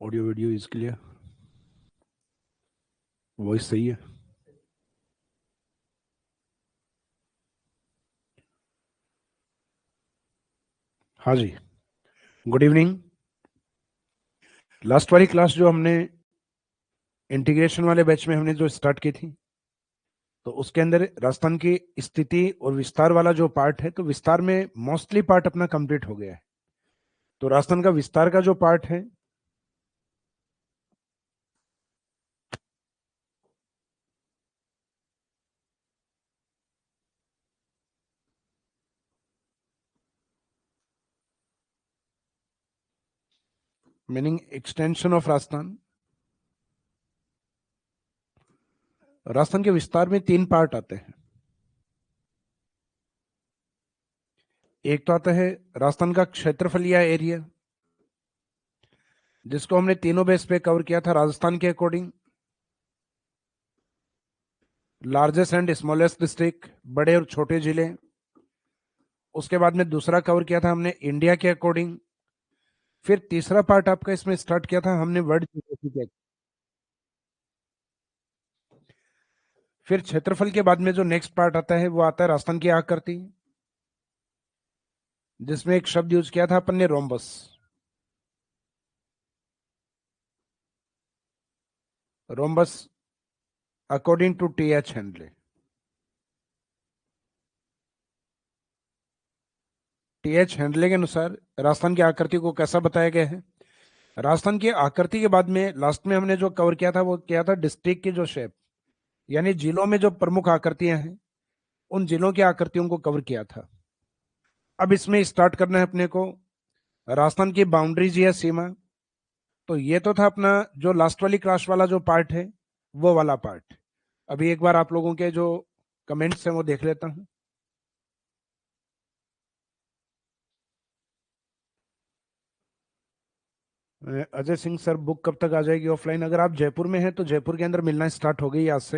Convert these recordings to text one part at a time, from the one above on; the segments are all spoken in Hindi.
Audio video is clear. Voice सही है। हाँ जी। Good evening. लास्ट वाली क्लास जो हमने इंटीग्रेशन वाले बैच में हमने जो स्टार्ट की थी, तो उसके अंदर राजस्थान की स्थिति और विस्तार वाला जो पार्ट है, तो विस्तार में मोस्टली पार्ट अपना कंप्लीट हो गया है। तो राजस्थान का विस्तार का जो पार्ट है, meaning extension of Rajasthan, Rajasthan के विस्तार में तीन पार्ट आते हैं। एक तो आता है राजस्थान का क्षेत्रफल या एरिया, जिसको हमने तीनों बेस पे कवर किया था राजस्थान के according. Largest and smallest district, बड़े और छोटे जिले। उसके बाद में दूसरा कवर किया था हमने इंडिया के अकॉर्डिंग। फिर तीसरा पार्ट आपका इसमें स्टार्ट किया था हमने वर्ल्ड ज्योग्राफी के। फिर क्षेत्रफल के बाद में जो नेक्स्ट पार्ट आता है वो आता है राजस्थान की आकृति, जिसमें एक शब्द यूज किया था अपन ने, rhombus. Rhombus according to T H Hendley. T H Hendley के अनुसार राजस्थान की आकृति को कैसा बताया गया है। राजस्थान की आकृति के बाद में लास्ट में हमने जो कवर किया था वो किया था डिस्ट्रिक्ट की जो शेप, यानी जिलों में जो प्रमुख आकृतियां हैं, उन जिलों की आकृतियों को कवर किया था। अब इसमें स्टार्ट करना है अपने को राजस्थान की बाउंड्रीज या सीमा। तो ये तो था अपना जो लास्ट वाली क्लास वाला जो पार्ट है, वो वाला पार्ट। अभी एक बार आप लोगों के जो कमेंट्स हैं वो देख लेता हूं। अजय सिंह सर, बुक कब तक आ जाएगी ऑफलाइन? अगर आप जयपुर में हैं तो जयपुर के अंदर मिलना स्टार्ट हो गई आज से।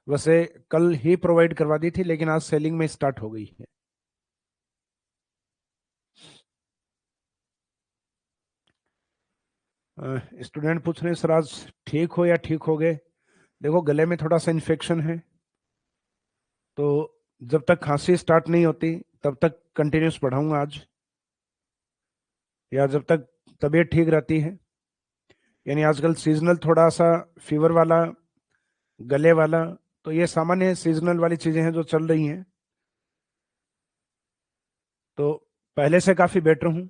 वैसे कल ही प्रोवाइड करवा दी थी, लेकिन आज सेलिंग में स्टार्ट हो गई है। स्टूडेंट पूछ रहे हैं सर आज ठीक हो या ठीक हो गए। देखो, गले में थोड़ा सा इन्फेक्शन है, तो जब तक खांसी स्टार्ट नहीं होती तब तक कंटिन्यूस पढ़ाऊंगा आज, या जब तक तबीयत ठीक रहती है। यानी आजकल सीजनल थोड़ा सा फीवर वाला, गले वाला, तो ये सामान्य सीजनल वाली चीजें हैं जो चल रही हैं। तो पहले से काफी बेटर हूँ।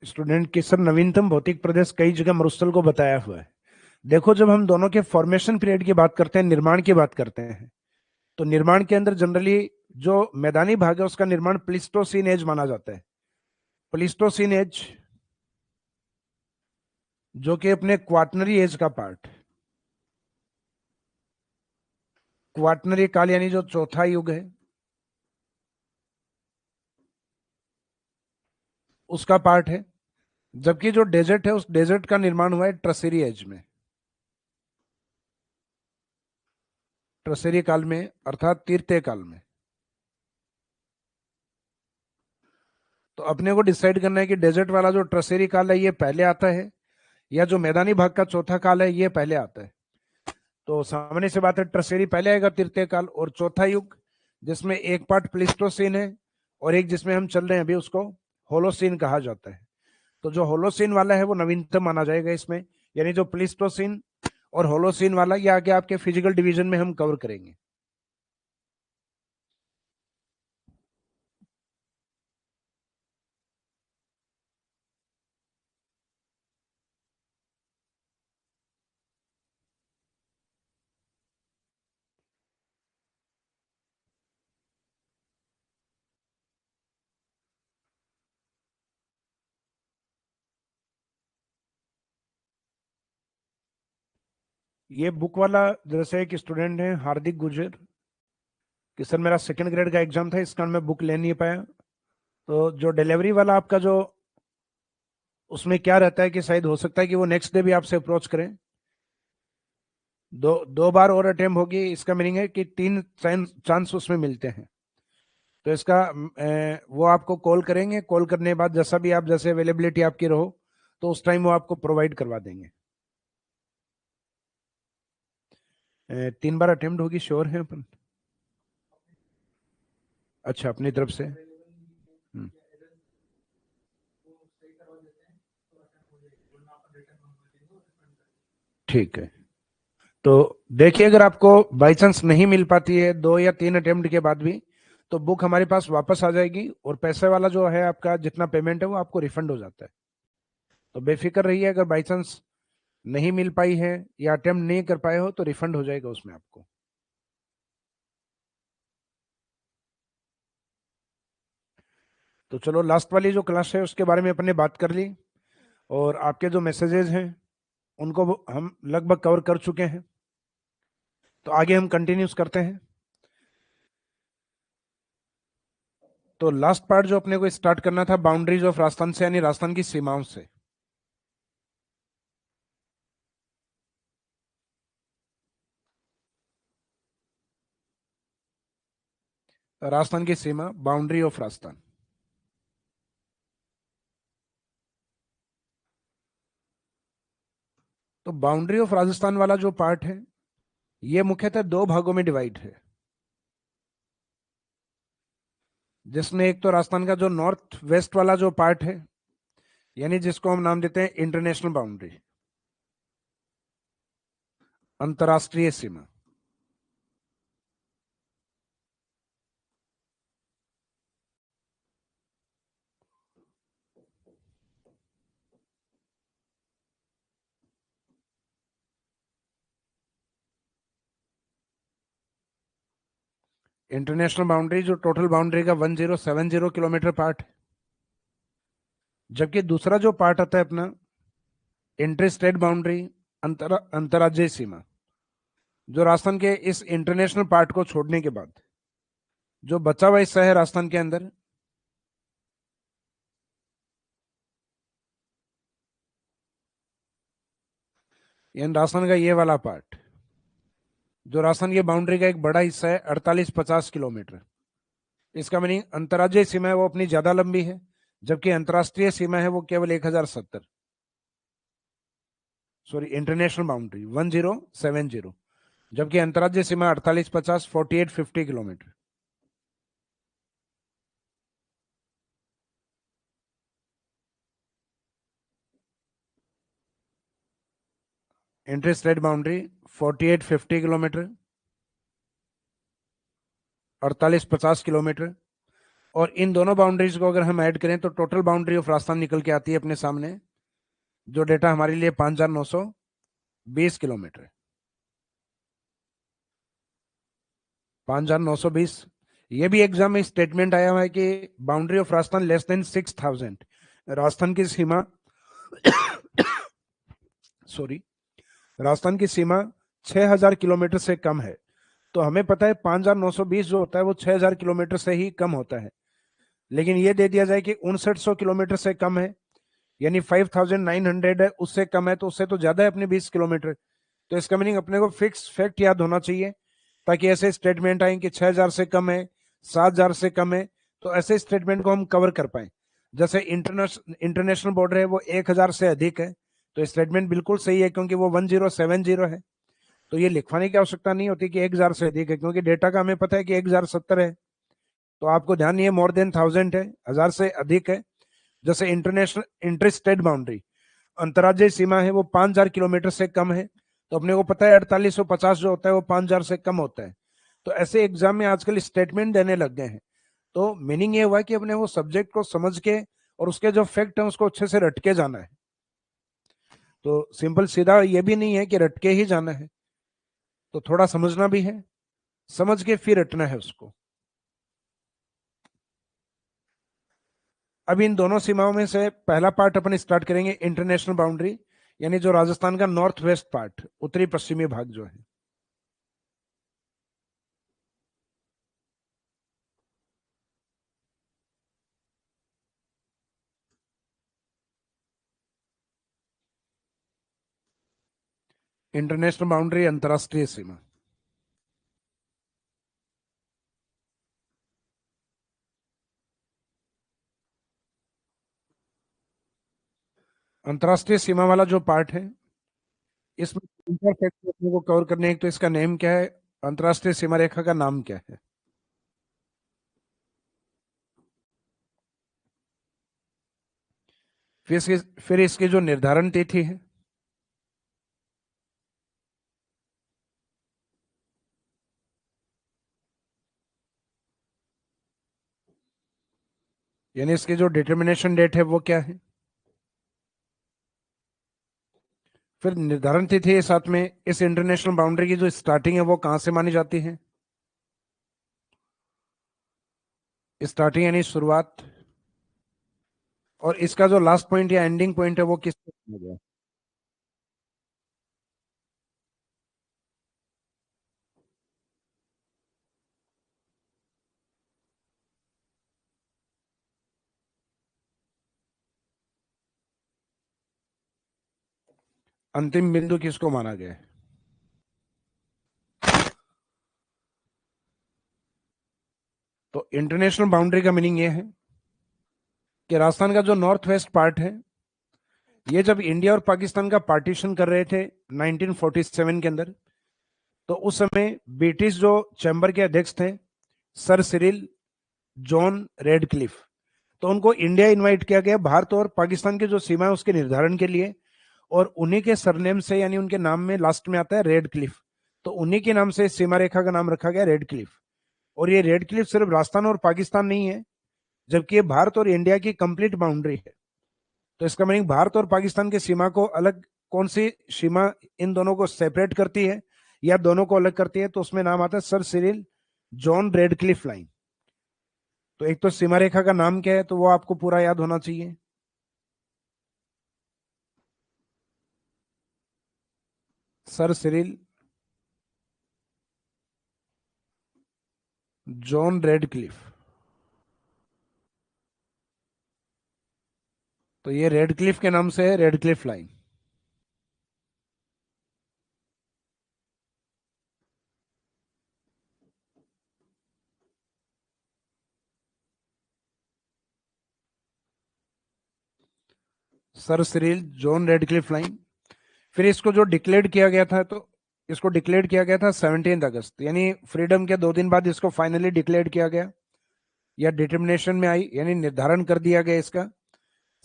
स्टूडेंट की सर नवीनतम भौतिक प्रदेश कई जगह मरुस्थल को बताया हुआ है। देखो, जब हम दोनों के फॉर्मेशन पीरियड की बात करते हैं, निर्माण की बात करते हैं, तो निर्माण के अंदर जनरली जो मैदानी भाग है उसका निर्माण प्लिस्टोसीन एज माना जाता है। प्लिस्टोसीन एज, जो कि अपने क्वाटनरी एज का पार्ट, क्वाटनरी काल यानी जो चौथा युग है, उसका पार्ट है। जबकि जो डेजर्ट है, उस डेजर्ट का निर्माण हुआ है ट्रसेरी एज में, ट्रसेरी काल में, अर्थात तीर्थय काल में। तो अपने को डिसाइड करना है कि डेजर्ट वाला जो ट्रसेरी काल है ये पहले आता है, या जो मैदानी भाग का चौथा काल है ये पहले आता है। तो सामान्य सी बात है, ट्रसेरी पहले आएगा, तीर्थय काल, और चौथा युग जिसमें एक पार्ट प्लिस्टोसीन है और एक जिसमें हम चल रहे हैं अभी उसको होलोसीन कहा जाता है। तो जो होलोसीन वाला है वो नवीनतम माना जाएगा इसमें। यानी जो प्लिस्टोसीन और होलोसीन वाला, ये आगे आपके फिजिकल डिवीजन में हम कवर करेंगे। ये बुक वाला, जैसे एक स्टूडेंट है हार्दिक गुर्जर, कि सर मेरा सेकंड ग्रेड का एग्जाम था, इस कारण मैं बुक ले नहीं पाया। तो जो डिलीवरी वाला आपका जो, उसमें क्या रहता है कि शायद हो सकता है कि वो नेक्स्ट डे भी आपसे अप्रोच करें। दो दो बार और अटेम्प्ट होगी, इसका मीनिंग है कि तीन चांस उसमें मिलते हैं। तो इसका वो आपको कॉल करेंगे, कॉल करने के बाद जैसा भी आप, जैसे अवेलेबिलिटी आपकी रहो, तो उस टाइम वो आपको प्रोवाइड करवा देंगे। 3 बार अटेम्प्ट होगी, श्योर है अपन? अच्छा, अपनी तरफ से। ठीक है। तो देखिए, अगर आपको बाई चांस नहीं मिल पाती है 2 या 3 अटेम्प्ट के बाद भी, तो बुक हमारे पास वापस आ जाएगी, और पैसे वाला जो है आपका जितना पेमेंट है वो आपको रिफंड हो जाता है। तो बेफिक्र रहिए, अगर बाई चांस नहीं मिल पाई है या अटेम्प्ट नहीं कर पाए हो तो रिफंड हो जाएगा उसमें आपको। तो चलो, लास्ट वाली जो क्लास है उसके बारे में अपन ने बात कर ली, और आपके जो मैसेजेस हैं उनको हम लगभग कवर कर चुके हैं। तो आगे हम कंटिन्यूस करते हैं। तो लास्ट पार्ट जो अपने को स्टार्ट करना था, बाउंड्रीज ऑफ राजस्थान से, यानी राजस्थान की सीमाओं से। राजस्थान की सीमा, बाउंड्री ऑफ राजस्थान। तो बाउंड्री ऑफ राजस्थान वाला जो पार्ट है, ये मुख्यतः 2 भागों में डिवाइड है, जिसमें एक तो राजस्थान का जो नॉर्थ वेस्ट वाला जो पार्ट है, यानी जिसको हम नाम देते हैं इंटरनेशनल बाउंड्री, अंतर्राष्ट्रीय सीमा। इंटरनेशनल बाउंड्री जो टोटल बाउंड्री का 1070 किलोमीटर पार्ट है, जबकि दूसरा जो पार्ट आता है अपना, इंटर स्टेट बाउंड्री, अंतर्राज्यीय सीमा, जो राजस्थान के इस इंटरनेशनल पार्ट को छोड़ने के बाद जो बचा हुआ हिस्सा है राजस्थान के अंदर, यानी राजस्थान का ये वाला पार्ट, जो राजस्थान की बाउंड्री का एक बड़ा हिस्सा है, 48-50 किलोमीटर। इसका मीनिंग अंतर्राज्यीय सीमा है वो अपनी ज्यादा लंबी है, जबकि अंतर्राष्ट्रीय सीमा है वो केवल 1070। सॉरी, इंटरनेशनल बाउंड्री 1070, जबकि अंतर्राज्यीय सीमा 48-50 inter state boundary 48-50 kilometre, 48-50 kilometre. और इन दोनों बाउंड्रीज को अगर हम ऐड करें तो टोटल बाउंड्री ऑफ राजस्थान निकल के आती है अपने सामने, जो डेटा हमारे लिए 5,920 किलोमीटर। 5,920। ये भी एग्जाम में स्टेटमेंट आया हुआ है कि boundary of Rajasthan less than 6,000। Rajasthan की सीमा सॉरी, राजस्थान की सीमा 6,000 किलोमीटर से कम है। तो हमें पता है 5,920 जो होता है वो 6,000 किलोमीटर से ही कम होता है, लेकिन ये दे दिया जाए कि 6,900 किलोमीटर से कम है, यानी 5,900 है, उससे कम है, तो उससे तो ज्यादा है अपने 20 किलोमीटर। तो इसका मीनिंग अपने को फिक्स फैक्ट याद होना चाहिए, ताकि ऐसे स्टेटमेंट आए कि 6,000 से कम है, 7,000 से कम है, तो ऐसे स्टेटमेंट को हम कवर कर पाए। जैसे इंटरनेशनल बॉर्डर है वो 1,000 से अधिक है, तो स्टेटमेंट बिल्कुल सही है, क्योंकि वो 1070 है। तो ये लिखवाने की आवश्यकता नहीं होती कि 1,000 से अधिक है, क्योंकि डेटा का हमें पता है कि 1,070 है। तो आपको ध्यान, ये मोर देन 1,000 है, 1,000 से अधिक है। जैसे इंटरनेशनल इंटर स्टेट बाउंड्री, अंतर्राज्यीय सीमा है वो 5,000 किलोमीटर से कम है, तो अपने को पता है 4850 जो होता है वो 5,000 से कम होता है। तो ऐसे एग्जाम में आजकल स्टेटमेंट देने लग गए हैं। तो मीनिंग ये हुआ कि अपने वो सब्जेक्ट को समझ के और उसके जो फैक्ट है उसको अच्छे से रट के जाना है। तो सिंपल सीधा ये भी नहीं है कि रट के ही जाना है, तो थोड़ा समझना भी है, समझ के फिर रटना है उसको। अब इन दोनों सीमाओं में से पहला पार्ट अपन स्टार्ट करेंगे, इंटरनेशनल बाउंड्री, यानी जो राजस्थान का नॉर्थ वेस्ट पार्ट, उत्तरी पश्चिमी भाग जो है। इंटरनेशनल बाउंड्री, अंतरराष्ट्रीय सीमा। अंतरराष्ट्रीय सीमा वाला जो पार्ट है, इसमें तीन चार फैक्टर अपने को कवर करने हैं। एक तो इसका नेम क्या है, अंतरराष्ट्रीय सीमा रेखा का नाम क्या है। फिर इसकी जो निर्धारण तिथि है, यानी इसकी जो डिटर्मिनेशन डेट है वो क्या है। फिर निर्धारण तिथि है साथ में, इस इंटरनेशनल बाउंड्री की जो स्टार्टिंग है वो कहां से मानी जाती है। स्टार्टिंग यानी शुरुआत, और इसका जो लास्ट पॉइंट या एंडिंग पॉइंट है वो किस पे माना गया। अंतिम बिंदु किसको माना गया है। तो इंटरनेशनल बाउंड्री का मीनिंग ये है कि राजस्थान का जो नॉर्थ वेस्ट पार्ट है, ये जब इंडिया और पाकिस्तान का पार्टीशन कर रहे थे 1947 के अंदर, तो उस समय ब्रिटिश जो चैम्बर के अध्यक्ष थे, सर सिरिल जॉन रेडक्लिफ, तो उनको इंडिया इनवाइट किया गया भारत और पाकिस्तान की जो सीमा है उसके निर्धारण के लिए। और उन्हीं के सरनेम से, यानी उनके नाम में लास्ट में आता है रेड क्लिफ, तो उन्हीं के नाम से सीमा रेखा का नाम रखा गया रेड क्लिफ। और ये रेड क्लिफ सिर्फ राजस्थान और पाकिस्तान नहीं है, जबकि ये भारत और इंडिया की कंप्लीट बाउंड्री है। तो इसका मीनिंग भारत और पाकिस्तान की सीमा को अलग, कौन सी सीमा इन दोनों को सेपरेट करती है या दोनों को अलग करती है, तो उसमें नाम आता है sir Cyril John Radcliffe line. तो एक तो सीमा रेखा का नाम क्या है, तो वो आपको पूरा याद होना चाहिए। Sir Cyril John Radcliffe. तो ये रेडक्लिफ के नाम से है Radcliffe line. Sir Cyril John Radcliffe line. फिर इसको जो डिक्लेयर किया गया था, तो इसको डिक्लेयर किया गया था 17 अगस्त, यानी फ्रीडम के 2 दिन बाद इसको फाइनली डिक्लेयर किया गया, या डिटर्मिनेशन में आई, यानी निर्धारण कर दिया गया इसका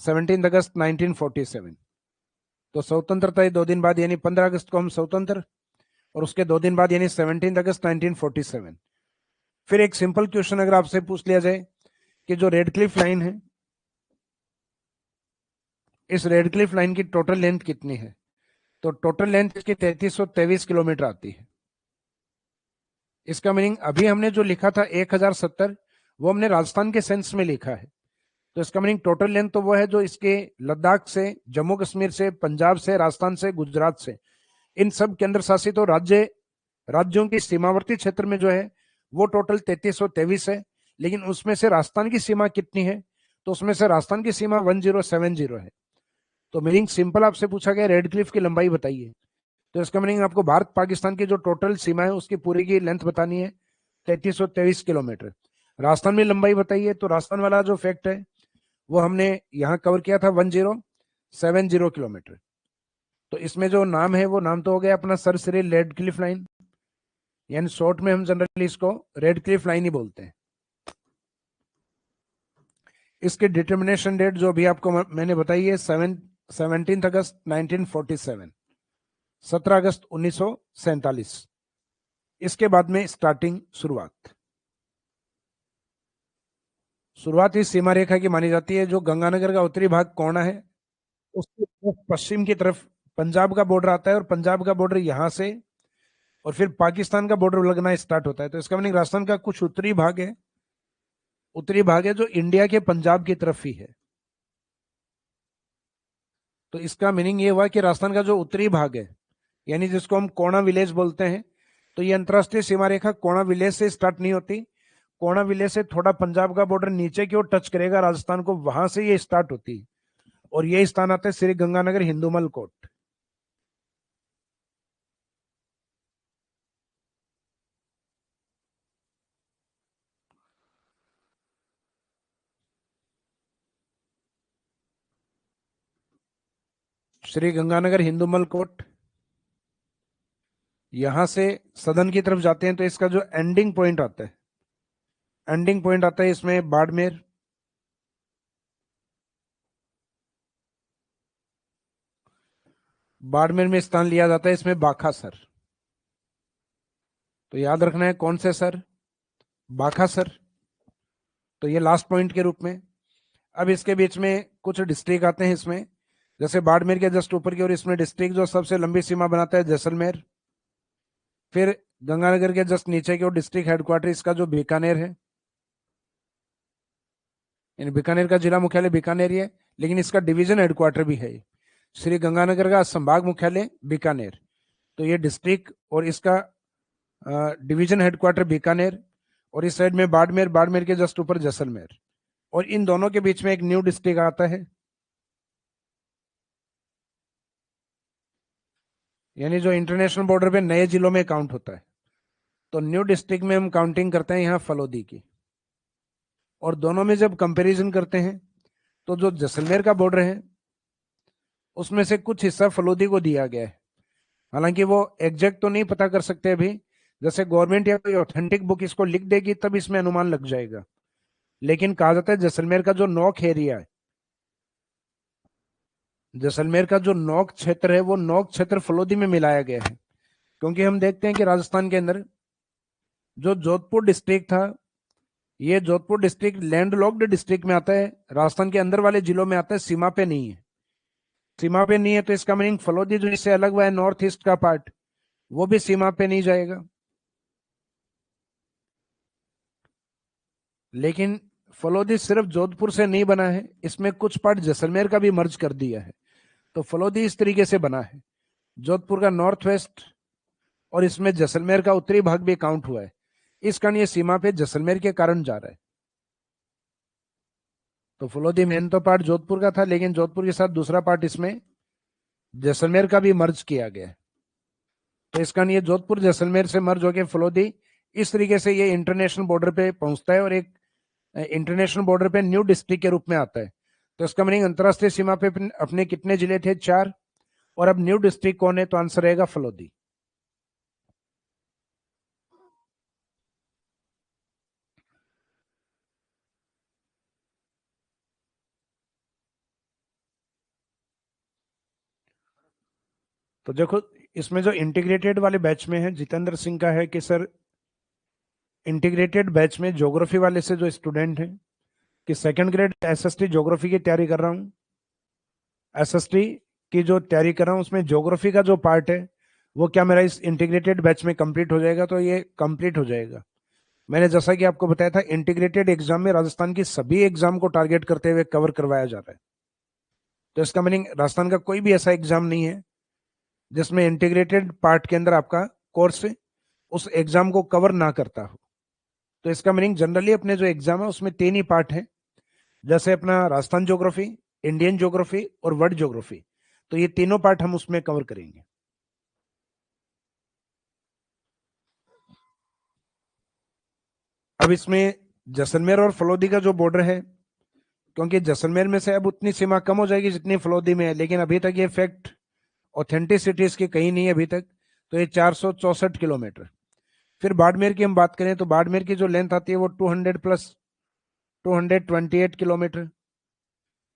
17 अगस्त 1947। तो स्वतंत्रता के 2 दिन बाद यानी 15 अगस्त को हम स्वतंत्र, और उसके 2 दिन बाद यानी 17 अगस्त 1947। फिर एक सिंपल क्वेश्चन अगर आपसे पूछ लिया जाए कि जो रेड क्लिफ लाइन है, इस रेड क्लिफ लाइन की टोटल लेंथ कितनी है, तो टोटल लेंथ इसकी 3323 किलोमीटर आती है। इसका मीनिंग अभी हमने जो लिखा था 1070, वो हमने राजस्थान के सेंस में लिखा है। तो इसका मीनिंग टोटल लेंथ तो वो है जो इसके लद्दाख से, जम्मू कश्मीर से, पंजाब से, राजस्थान से, गुजरात से, इन सब केंद्र शासित और राज्यों की सीमावर्ती क्षेत्र में जो है वो टोटल 3323 है। लेकिन उसमें से राजस्थान की सीमा कितनी है, तो उसमें से राजस्थान की सीमा 1070 है। तो मीनिंग सिंपल आपसे पूछा गया रेड क्लिफ की लंबाई बताइए, तो इसका मीनिंग आपको भारत पाकिस्तान की जो टोटल सीमा है उसकी पूरी की लेंथ बतानी है 3323 किलोमीटर। राजस्थान में लंबाई बताइए, तो राजस्थान वाला जो फैक्ट है वो हमने यहाँ कवर किया था 1070 किलोमीटर। तो इसमें जो नाम है वो नाम तो हो गया अपना sir Cyril red Cliff line, यानी शॉर्ट में हम जनरली इसको रेड क्लिफ लाइन ही बोलते हैं। इसके डिटर्मिनेशन डेट जो भी आपको मैंने बताई है 17 अगस्त 1947, 17 अगस्त 1947। इसके बाद में स्टार्टिंग, शुरुआत इस सीमा रेखा की मानी जाती है जो गंगानगर का उत्तरी भाग कोना है, उसके पश्चिम की तरफ पंजाब का बॉर्डर आता है, और पंजाब का बॉर्डर यहां से, और फिर पाकिस्तान का बॉर्डर लगना स्टार्ट होता है। तो इसका मीनिंग राजस्थान का कुछ उत्तरी भाग है जो इंडिया के पंजाब की तरफ ही है। तो इसका मीनिंग ये हुआ कि राजस्थान का जो उत्तरी भाग है, यानी जिसको हम कोणा विलेज बोलते हैं, तो ये अंतरराष्ट्रीय सीमा रेखा कोणा विलेज से स्टार्ट नहीं होती। कोणा विलेज से थोड़ा पंजाब का बॉर्डर नीचे की ओर टच करेगा राजस्थान को, वहां से ये स्टार्ट होती है, और ये स्थान आता है श्री गंगानगर हिंदूमल कोट। श्री गंगानगर हिंदूमल कोट, यहां से सदन की तरफ जाते हैं तो इसका जो एंडिंग पॉइंट आता है, एंडिंग पॉइंट आता है इसमें बाड़मेर, बाड़मेर में स्थान लिया जाता है इसमें बाखासर। तो याद रखना है कौन से सर, बाखासर। तो ये लास्ट पॉइंट के रूप में। अब इसके बीच में कुछ डिस्ट्रिक्ट आते हैं इसमें, जैसे बाड़मेर के जस्ट ऊपर की ओर इसमें डिस्ट्रिक्ट जो सबसे लंबी सीमा बनाता है जैसलमेर। फिर गंगानगर के जस्ट नीचे की ओर डिस्ट्रिक्ट हेडक्वार्टर इसका जो बीकानेर है, यानी बीकानेर का जिला मुख्यालय बीकानेर ही है, लेकिन इसका डिवीजन हेडक्वार्टर भी है। श्री गंगानगर का संभाग मुख्यालय बीकानेर, तो ये डिस्ट्रिक्ट और इसका डिवीजन हेडक्वार्टर बीकानेर, और इस साइड में बाड़मेर, बाड़मेर के जस्ट ऊपर जैसलमेर, और इन दोनों के बीच में एक न्यू डिस्ट्रिक्ट आता है, यानी जो इंटरनेशनल बॉर्डर पे नए जिलों में काउंट होता है। तो न्यू डिस्ट्रिक्ट में हम काउंटिंग करते हैं यहाँ फलोदी की, और दोनों में जब कंपैरिजन करते हैं तो जो जैसलमेर का बॉर्डर है उसमें से कुछ हिस्सा फलोदी को दिया गया है। हालांकि वो एग्जैक्ट तो नहीं पता कर सकते अभी, जैसे गवर्नमेंट या कोई ऑथेंटिक बुक इसको लिख देगी तब इसमें अनुमान लग जाएगा। लेकिन कहा जाता है जैसलमेर का जो नौक एरिया है, जैसलमेर का जो नौक क्षेत्र है वो नौक क्षेत्र फलोदी में मिलाया गया है। क्योंकि हम देखते हैं कि राजस्थान के अंदर जो जोधपुर डिस्ट्रिक्ट था, ये जोधपुर डिस्ट्रिक्ट लैंडलॉक्ड डिस्ट्रिक्ट में आता है, राजस्थान के अंदर वाले जिलों में आता है, सीमा पे नहीं है। सीमा पे नहीं है तो इसका मीनिंग फलोदी जो इससे अलग हुआ है नॉर्थ ईस्ट का पार्ट, वो भी सीमा पे नहीं जाएगा। लेकिन फलोदी सिर्फ जोधपुर से नहीं बना है, इसमें कुछ पार्ट जैसलमेर का भी मर्ज कर दिया है। तो फलोदी इस तरीके से बना है, जोधपुर का नॉर्थ वेस्ट और इसमें जैसलमेर का उत्तरी भाग भी काउंट हुआ है। इस कारण ये सीमा पे जैसलमेर के कारण जा रहा है। तो फलोदी मेन तो पार्ट जोधपुर का था, लेकिन जोधपुर के साथ दूसरा पार्ट इसमें जैसलमेर का भी मर्ज किया गया है। तो इसका ये जोधपुर जैसलमेर से मर्ज होकर फलोदी, इस तरीके से ये इंटरनेशनल बॉर्डर पे पहुंचता है और एक इंटरनेशनल बॉर्डर पे न्यू डिस्ट्रिक्ट के रूप में आता है। तो इसका मीनिंग अंतरराष्ट्रीय सीमा पे अपने कितने जिले थे, 4, और अब न्यू डिस्ट्रिक्ट कौन है, तो आंसर रहेगा फलोदी। तो देखो इसमें जो इंटीग्रेटेड वाले बैच में है, जितेंद्र सिंह का है कि सर इंटीग्रेटेड बैच में ज्योग्राफी वाले से जो स्टूडेंट हैं कि सेकंड ग्रेड एसएसटी ज्योग्राफी की तैयारी कर रहा हूँ, एसएसटी की जो तैयारी कर रहा हूँ उसमें ज्योग्राफी का जो पार्ट है वो क्या मेरा इस इंटीग्रेटेड बैच में कंप्लीट हो जाएगा, तो ये कंप्लीट हो जाएगा। मैंने जैसा कि आपको बताया था इंटीग्रेटेड एग्जाम में राजस्थान की सभी एग्जाम को टारगेट करते हुए कवर करवाया जा रहा है। तो इसका मीनिंग राजस्थान का कोई भी ऐसा एग्जाम नहीं है जिसमें इंटीग्रेटेड पार्ट के अंदर आपका कोर्स उस एग्जाम को कवर ना करता हो। तो इसका मीनिंग जनरली अपने जो एग्जाम है उसमें 3 ही पार्ट है, जैसे अपना राजस्थान ज्योग्राफी, इंडियन ज्योग्राफी और वर्ल्ड ज्योग्राफी। तो ये तीनों पार्ट हम उसमें कवर करेंगे। अब इसमें जैसलमेर और फलोदी का जो बॉर्डर है, क्योंकि जैसलमेर में से अब उतनी सीमा कम हो जाएगी जितनी फलोदी में है, लेकिन अभी तक ये फैक्ट ऑथेंटिसिटी इसकी कहीं नहीं है अभी तक। तो ये 464 किलोमीटर। फिर बाड़मेर की हम बात करें तो बाड़मेर की जो लेंथ आती है वो 200 प्लस 228 किलोमीटर।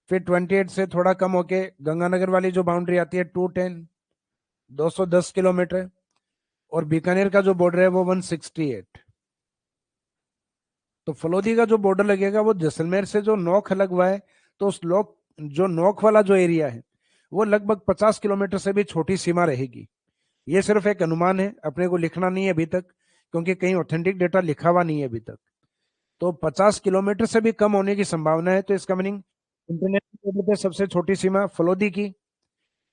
फिर 28 से थोड़ा कम होके गंगानगर वाली जो बाउंड्री आती है 210, 210 किलोमीटर। और बीकानेर का जो बॉर्डर है वो 168। तो फलोदी का जो बॉर्डर लगेगा वो जैसलमेर से जो नोक अलग हुआ है, तो उस लोक जो नोक वाला जो एरिया है वो लगभग 50 किलोमीटर से भी छोटी सीमा रहेगी। ये सिर्फ एक अनुमान है, अपने को लिखना नहीं है अभी तक, क्योंकि कहीं ऑथेंटिक डेटा लिखा हुआ नहीं है अभी तक। तो 50 किलोमीटर से भी कम होने की संभावना है। तो इसका मीनिंग इंटरनेशनल बॉर्डर पे सबसे छोटी सीमा फलोदी की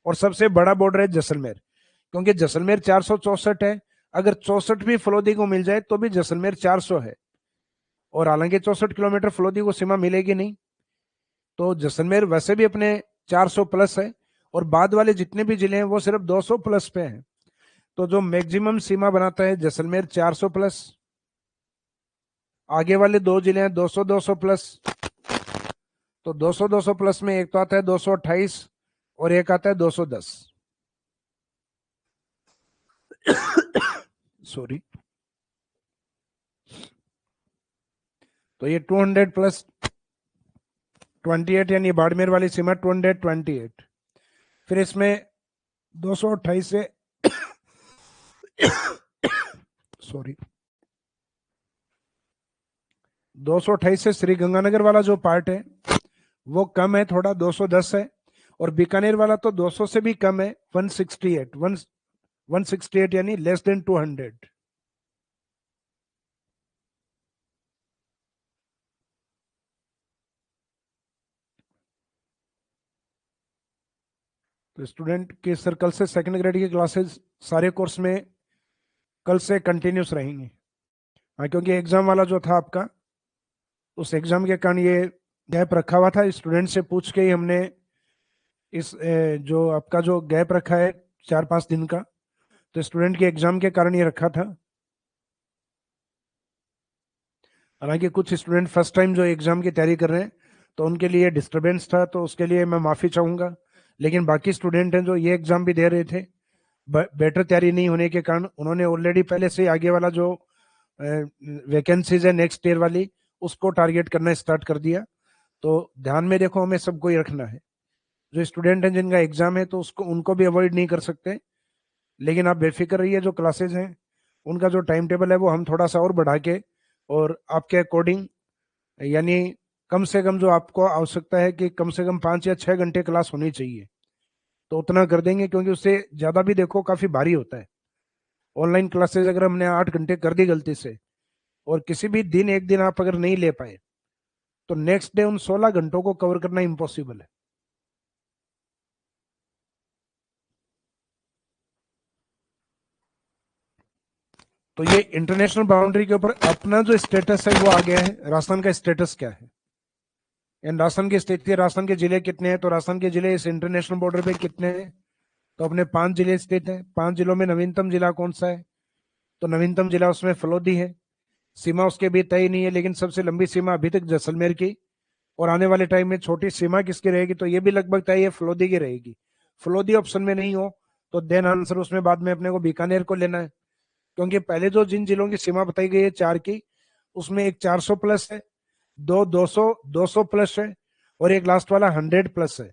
और सबसे बड़ा बॉर्डर है जैसलमेर, क्योंकि जैसलमेर 464 है। अगर 64 भी फलोदी को मिल जाए तो भी जैसलमेर 400 है, और हालांकि 64 किलोमीटर फलोदी को सीमा मिलेगी नहीं। तो जैसलमेर वैसे भी अपने 400 प्लस है, और बाद वाले जितने भी जिले हैं वो सिर्फ 200 प्लस पे हैं। तो जो मैक्सिमम सीमा बनाता है जैसलमेर 400 प्लस, आगे वाले 2 जिले हैं 200 प्लस। तो 200 प्लस में एक तो आता है 228 और एक आता है 210। सॉरी, तो ये 200 प्लस 28 यानी बाड़मेर वाली सीमा 228। फिर इसमें 228 से सॉरी 228 से श्री गंगानगर वाला जो पार्ट है वो कम है थोड़ा, 210 है। और बीकानेर वाला तो 200 से भी कम है, 168, 168 यानी लेस देन 200। तो स्टूडेंट के सर्कल से सेकंड ग्रेड की क्लासेस सारे कोर्स में कल से कंटिन्यूस रहेंगी। हाँ, क्योंकि एग्जाम वाला जो था आपका, उस एग्जाम के कारण ये गैप रखा हुआ था। स्टूडेंट से पूछ के ही हमने इस जो आपका जो गैप रखा है 4-5 दिन का, तो स्टूडेंट के एग्जाम के कारण ये रखा था। हालांकि कुछ स्टूडेंट फर्स्ट टाइम जो एग्जाम की तैयारी कर रहे हैं तो उनके लिए डिस्टरबेंस था, तो उसके लिए मैं माफ़ी चाहूँगा। लेकिन बाकी स्टूडेंट हैं जो ये एग्जाम भी दे रहे थे, बेटर तैयारी नहीं होने के कारण उन्होंने ऑलरेडी पहले से आगे वाला जो वैकेंसीज है नेक्स्ट ईयर वाली, उसको टारगेट करना स्टार्ट कर दिया। तो ध्यान में देखो, हमें सबको ही रखना है। जो स्टूडेंट हैं जिनका एग्जाम है तो उसको उनको भी अवॉइड नहीं कर सकते, लेकिन आप बेफिक्र रहिए। जो क्लासेज हैं उनका जो टाइम टेबल है वो हम थोड़ा सा और बढ़ा के और आपके अकॉर्डिंग, यानी कम से कम जो आपको आवश्यकता है कि कम से कम 5 या 6 घंटे क्लास होनी चाहिए, तो उतना कर देंगे। क्योंकि उससे ज़्यादा भी देखो काफ़ी भारी होता है। ऑनलाइन क्लासेज अगर हमने 8 घंटे कर दी गलती से, और किसी भी दिन एक दिन आप अगर नहीं ले पाए, तो नेक्स्ट डे उन 16 घंटों को कवर करना इम्पॉसिबल है। तो ये इंटरनेशनल बाउंड्री के ऊपर अपना जो स्टेटस है वो आ गया है। राजस्थान का स्टेटस क्या है, एंड राजस्थान की स्थिति, राजस्थान के जिले कितने हैं, तो राजस्थान के जिले इस इंटरनेशनल बॉर्डर पे कितने हैं। तो अपने 5 जिले स्थित हैं। 5 जिलों में नवीनतम जिला कौन सा है, तो नवीनतम जिला उसमें फलोदी है। सीमा उसके भी तय नहीं है, लेकिन सबसे लंबी सीमा अभी तक जैसलमेर की, और आने वाले टाइम में छोटी सीमा किसकी रहेगी, तो ये भी लगभग तय है, फलोदी की रहेगी। फलोदी ऑप्शन में नहीं हो तो देन आंसर उसमें बाद में अपने को बीकानेर को लेना है। क्योंकि पहले जो जिन जिलों की सीमा बताई गई है 4 की, उसमें एक 400 प्लस है, दो 200 प्लस है, और एक लास्ट वाला 100 प्लस है।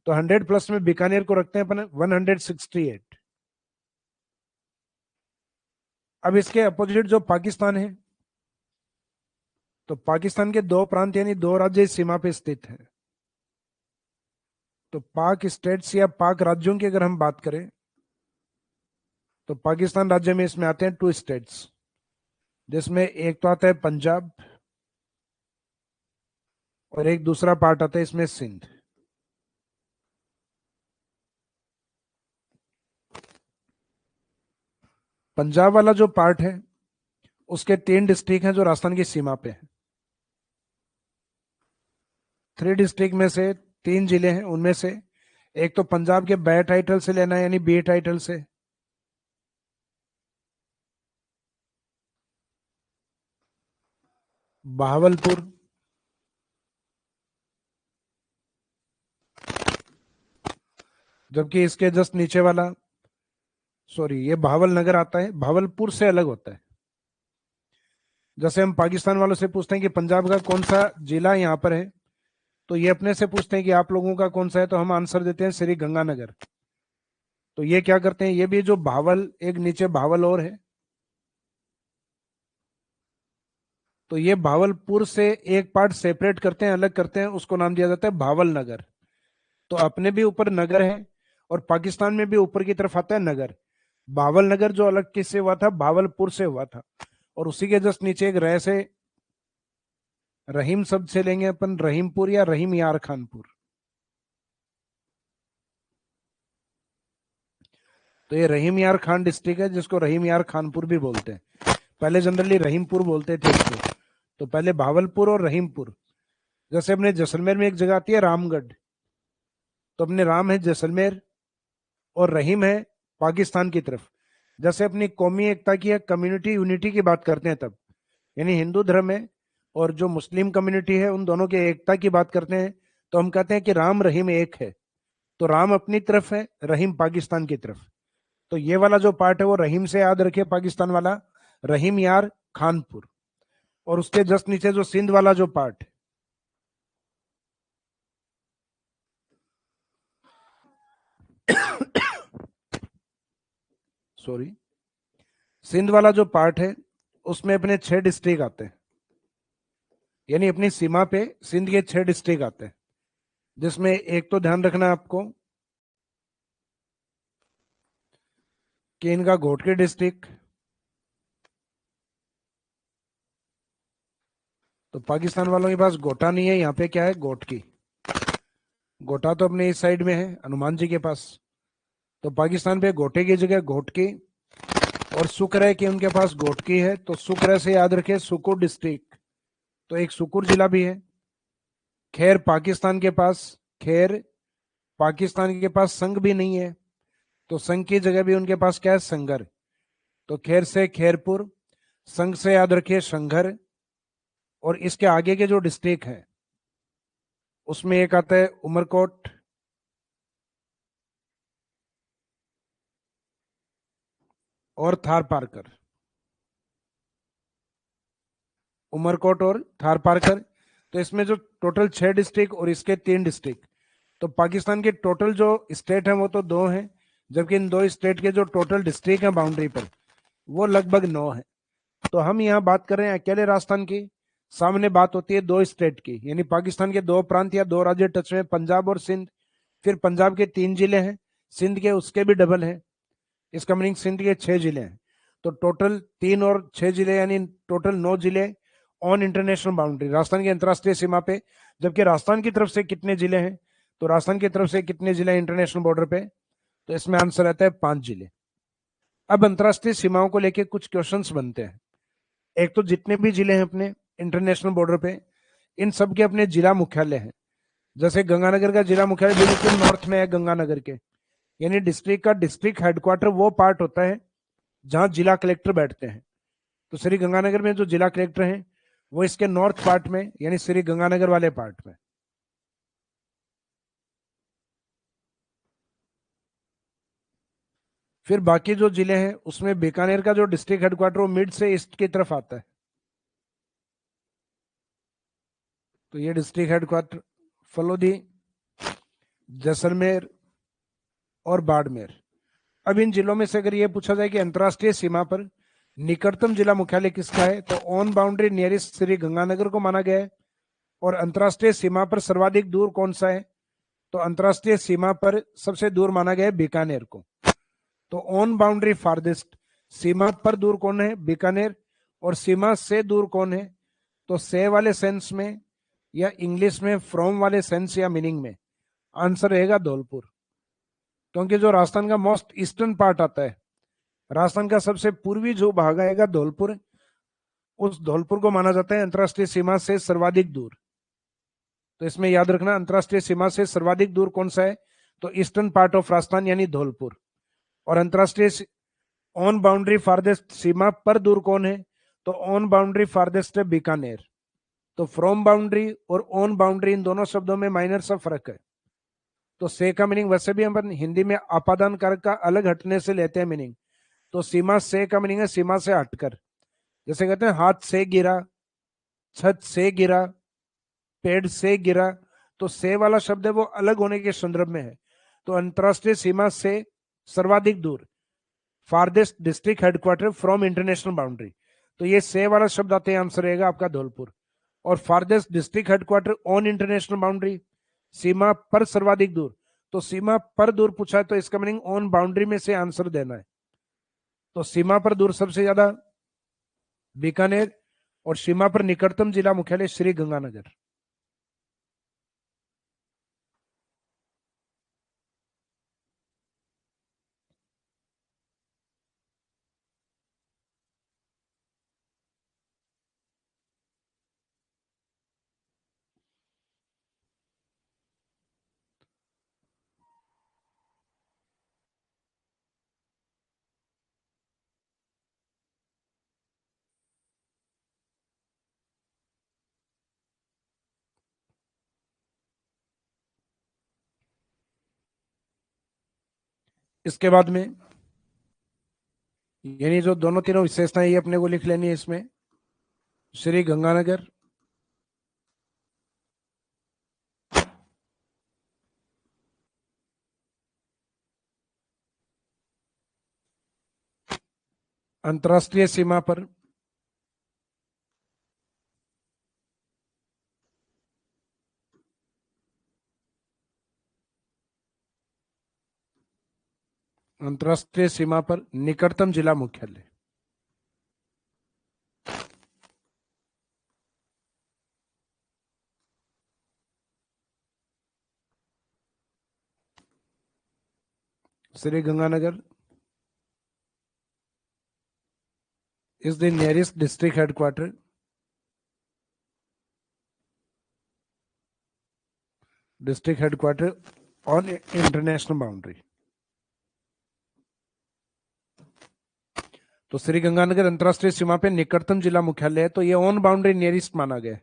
तो 100 प्लस में बीकानेर को रखते हैं अपन 168। अब इसके अपोजिट जो पाकिस्तान है, तो पाकिस्तान के 2 प्रांत यानी 2 राज्य इस सीमा पे स्थित हैं। तो पाक स्टेट्स या पाक राज्यों की अगर हम बात करें, तो पाकिस्तान राज्य में इसमें आते हैं 2 स्टेट्स, जिसमें एक तो आता है पंजाब, और एक दूसरा पार्ट आता है इसमें सिंध। पंजाब वाला जो पार्ट है उसके 3 डिस्ट्रिक्ट हैं जो राजस्थान की सीमा पे है। 3 डिस्ट्रिक्ट में से 3 जिले हैं, उनमें से एक तो पंजाब के बै टाइटल से लेना है, यानी बी टाइटल से। बहावलपुर, जबकि इसके जस्ट नीचे वाला, सॉरी, ये बहावल नगर आता है, भावलपुर से अलग होता है। जैसे हम पाकिस्तान वालों से पूछते हैं कि पंजाब का कौन सा जिला यहाँ पर है, तो ये अपने से पूछते हैं कि आप लोगों का कौन सा है, तो हम आंसर देते हैं श्री गंगानगर। तो ये क्या करते हैं, ये भी जो भावल, एक नीचे भावल और है, तो ये भावलपुर से एक पार्ट सेपरेट करते हैं, अलग करते हैं, उसको नाम दिया जाता है भावल नगर। तो अपने भी ऊपर नगर है, और पाकिस्तान में भी ऊपर की तरफ आता है नगर। भावल नगर जो अलग किससे हुआ था, भावलपुर से हुआ था। और उसी के जस्ट नीचे एक रह से, रहीम शब्द से लेंगे अपन रहीमपुर या रहीम यार खानपुर। तो ये रहीम यार खान डिस्ट्रिक्ट है, जिसको रहीम यार खानपुर भी बोलते हैं। पहले जनरली रहीमपुर बोलते थे इसको। तो पहले भावलपुर और रहीमपुर। जैसे अपने जैसलमेर में एक जगह आती है रामगढ़, तो अपने राम है जैसलमेर और रहीम है पाकिस्तान की तरफ। जैसे अपनी कौमी एकता की, कम्युनिटी यूनिटी की बात करते हैं तब, यानी हिंदू धर्म है और जो मुस्लिम कम्युनिटी है, उन दोनों की एकता की बात करते हैं, तो हम कहते हैं कि राम रहीम एक है। तो राम अपनी तरफ है, रहीम पाकिस्तान की तरफ। तो ये वाला जो पार्ट है वो रहीम से याद रखिए, पाकिस्तान वाला, रहीम यार खानपुर। और उसके जस्ट नीचे जो सिंध वाला जो पार्ट, सॉरी, सिंध वाला जो पार्ट है उसमें अपने 6 डिस्ट्रिक्ट आते हैं, यानी अपनी सीमा पे सिंध के 6 डिस्ट्रिक्ट आते हैं, जिसमें एक तो ध्यान रखना है आपको कि इनका घोटकी डिस्ट्रिक्ट, तो पाकिस्तान वालों के पास गोटा नहीं है, यहाँ पे क्या है, घोटकी। गोटा तो अपने इस साइड में है हनुमान जी के पास, तो पाकिस्तान पे गोटे की जगह घोटकी। और शुक्र है कि उनके पास घोटकी है, तो शुक्र से याद रखे सुकुर डिस्ट्रिक्ट, तो एक सुकुर जिला भी है। खैर पाकिस्तान के पास, खैर पाकिस्तान के पास संघ भी नहीं है, तो संघ की जगह भी उनके पास क्या है, संगर। तो खैर से खैरपुर, संघ से याद रखिए संघर। और इसके आगे के जो डिस्ट्रिक्ट है उसमें एक आता है उमरकोट, और थार पारकर। उमरकोट और थार पारकर, तो इसमें जो टोटल 6 डिस्ट्रिक्ट और इसके 3 डिस्ट्रिक्ट, तो पाकिस्तान के टोटल जो स्टेट हैं वो तो 2 हैं, जबकि इन 2 स्टेट के जो टोटल डिस्ट्रिक्ट हैं बाउंड्री पर वो लगभग 9 है। तो हम यहाँ बात कर रहे हैं अकेले राजस्थान की, सामने बात होती है 2 स्टेट की, यानी पाकिस्तान के 2 प्रांत या 2 राज्य टच में, पंजाब और सिंध। फिर पंजाब के 3 जिले हैं, सिंध के उसके भी डबल है, इसका मीनिंग सिंध के 6 जिले हैं। तो टोटल 3 और 6 जिले, यानी टोटल 9 जिले ऑन इंटरनेशनल बाउंड्री, राजस्थान की अंतर्राष्ट्रीय सीमा पे। जबकि राजस्थान की तरफ से कितने जिले हैं, तो राजस्थान की तरफ से कितने जिले इंटरनेशनल बॉर्डर पे, तो इसमें आंसर आता है 5 जिले। अब अंतर्राष्ट्रीय सीमाओं को लेकर कुछ क्वेश्चंस बनते हैं। एक तो जितने भी जिले हैं अपने इंटरनेशनल बॉर्डर पे, इन सब के अपने जिला मुख्यालय हैं। जैसे गंगानगर का जिला मुख्यालय बिल्कुल नॉर्थ में है गंगानगर के, यानी डिस्ट्रिक्ट का डिस्ट्रिक्ट हेडक्वार्टर वो पार्ट होता है जहां जिला कलेक्टर बैठते हैं। तो श्री गंगानगर में जो जिला कलेक्टर हैं वो इसके नॉर्थ पार्ट में, यानी श्री गंगानगर वाले पार्ट में। फिर बाकी जो जिले हैं उसमें बीकानेर का जो डिस्ट्रिक्ट हेडक्वार्टर वो मिड से ईस्ट की तरफ आता है, तो ये डिस्ट्रिक्ट हेडक्वार्टर फलोदी, जैसलमेर और बाड़मेर। अब इन जिलों में से अगर ये पूछा जाए कि अंतर्राष्ट्रीय सीमा पर निकटतम जिला मुख्यालय किसका है, तो on boundary nearest Shri Ganganagar को माना गया है। और अंतर्राष्ट्रीय सीमा पर सर्वाधिक दूर कौन सा है, तो अंतर्राष्ट्रीय सीमा पर सबसे दूर माना गया है बीकानेर को। तो ऑन बाउंड्री फारदेस्ट, सीमा पर दूर कौन है, बीकानेर। और सीमा से दूर कौन है, तो से वाले सेंस में या इंग्लिश में फ्रॉम वाले सेंस या मीनिंग में, आंसर रहेगा धौलपुर। क्योंकि जो राजस्थान का मोस्ट ईस्टर्न पार्ट आता है, राजस्थान का सबसे पूर्वी जो भाग आएगा धौलपुर, उस धौलपुर को माना जाता है अंतर्राष्ट्रीय सीमा से सर्वाधिक दूर। तो इसमें याद रखना अंतर्राष्ट्रीय सीमा से सर्वाधिक दूर कौन सा है, तो ईस्टर्न पार्ट ऑफ राजस्थान यानी धौलपुर। और अंतर्राष्ट्रीय ऑन बाउंड्री फारदेस्ट, सीमा पर दूर कौन है, तो ऑन बाउंड्री फारदेस्ट है बीकानेर। तो फ्रॉम बाउंड्री और ऑन बाउंड्री इन दोनों शब्दों में माइनर सा फर्क है। तो से का मीनिंग वैसे भी हम हिंदी में आपादान कारक का अलग हटने से लेते हैं मीनिंग। तो सीमा से का मीनिंग है सीमा से हटकर, जैसे कहते हैं हाथ से गिरा, छत से गिरा, पेड़ से गिरा। तो से वाला शब्द है वो अलग होने के संदर्भ में है। तो अंतरराष्ट्रीय सीमा से सर्वाधिक दूर, farthest district headquarter from international boundary, तो ये से वाला शब्द आते हैं, आंसर रहेगा आपका धौलपुर। और farthest district headquarter on international boundary, सीमा पर सर्वाधिक दूर, तो सीमा पर दूर पूछा है तो इसका मीनिंग ऑन बाउंड्री में से आंसर देना है। तो सीमा पर दूर सबसे ज्यादा बीकानेर, और सीमा पर निकटतम जिला मुख्यालय श्री गंगानगर। इसके बाद में यानी जो दोनों तीनों विशेषताएं ये अपने को लिख लेनी है इसमें। श्री गंगानगर, अंतर्राष्ट्रीय सीमा पर अंतर्राष्ट्रीय सीमा पर निकटतम जिला मुख्यालय। Shri Ganganagar is the nearest district headquarter on international boundary। तो श्री गंगानगर अंतरराष्ट्रीय सीमा पे निकटतम जिला मुख्यालय है, तो ये ऑन बाउंड्री नियरेस्ट माना गया,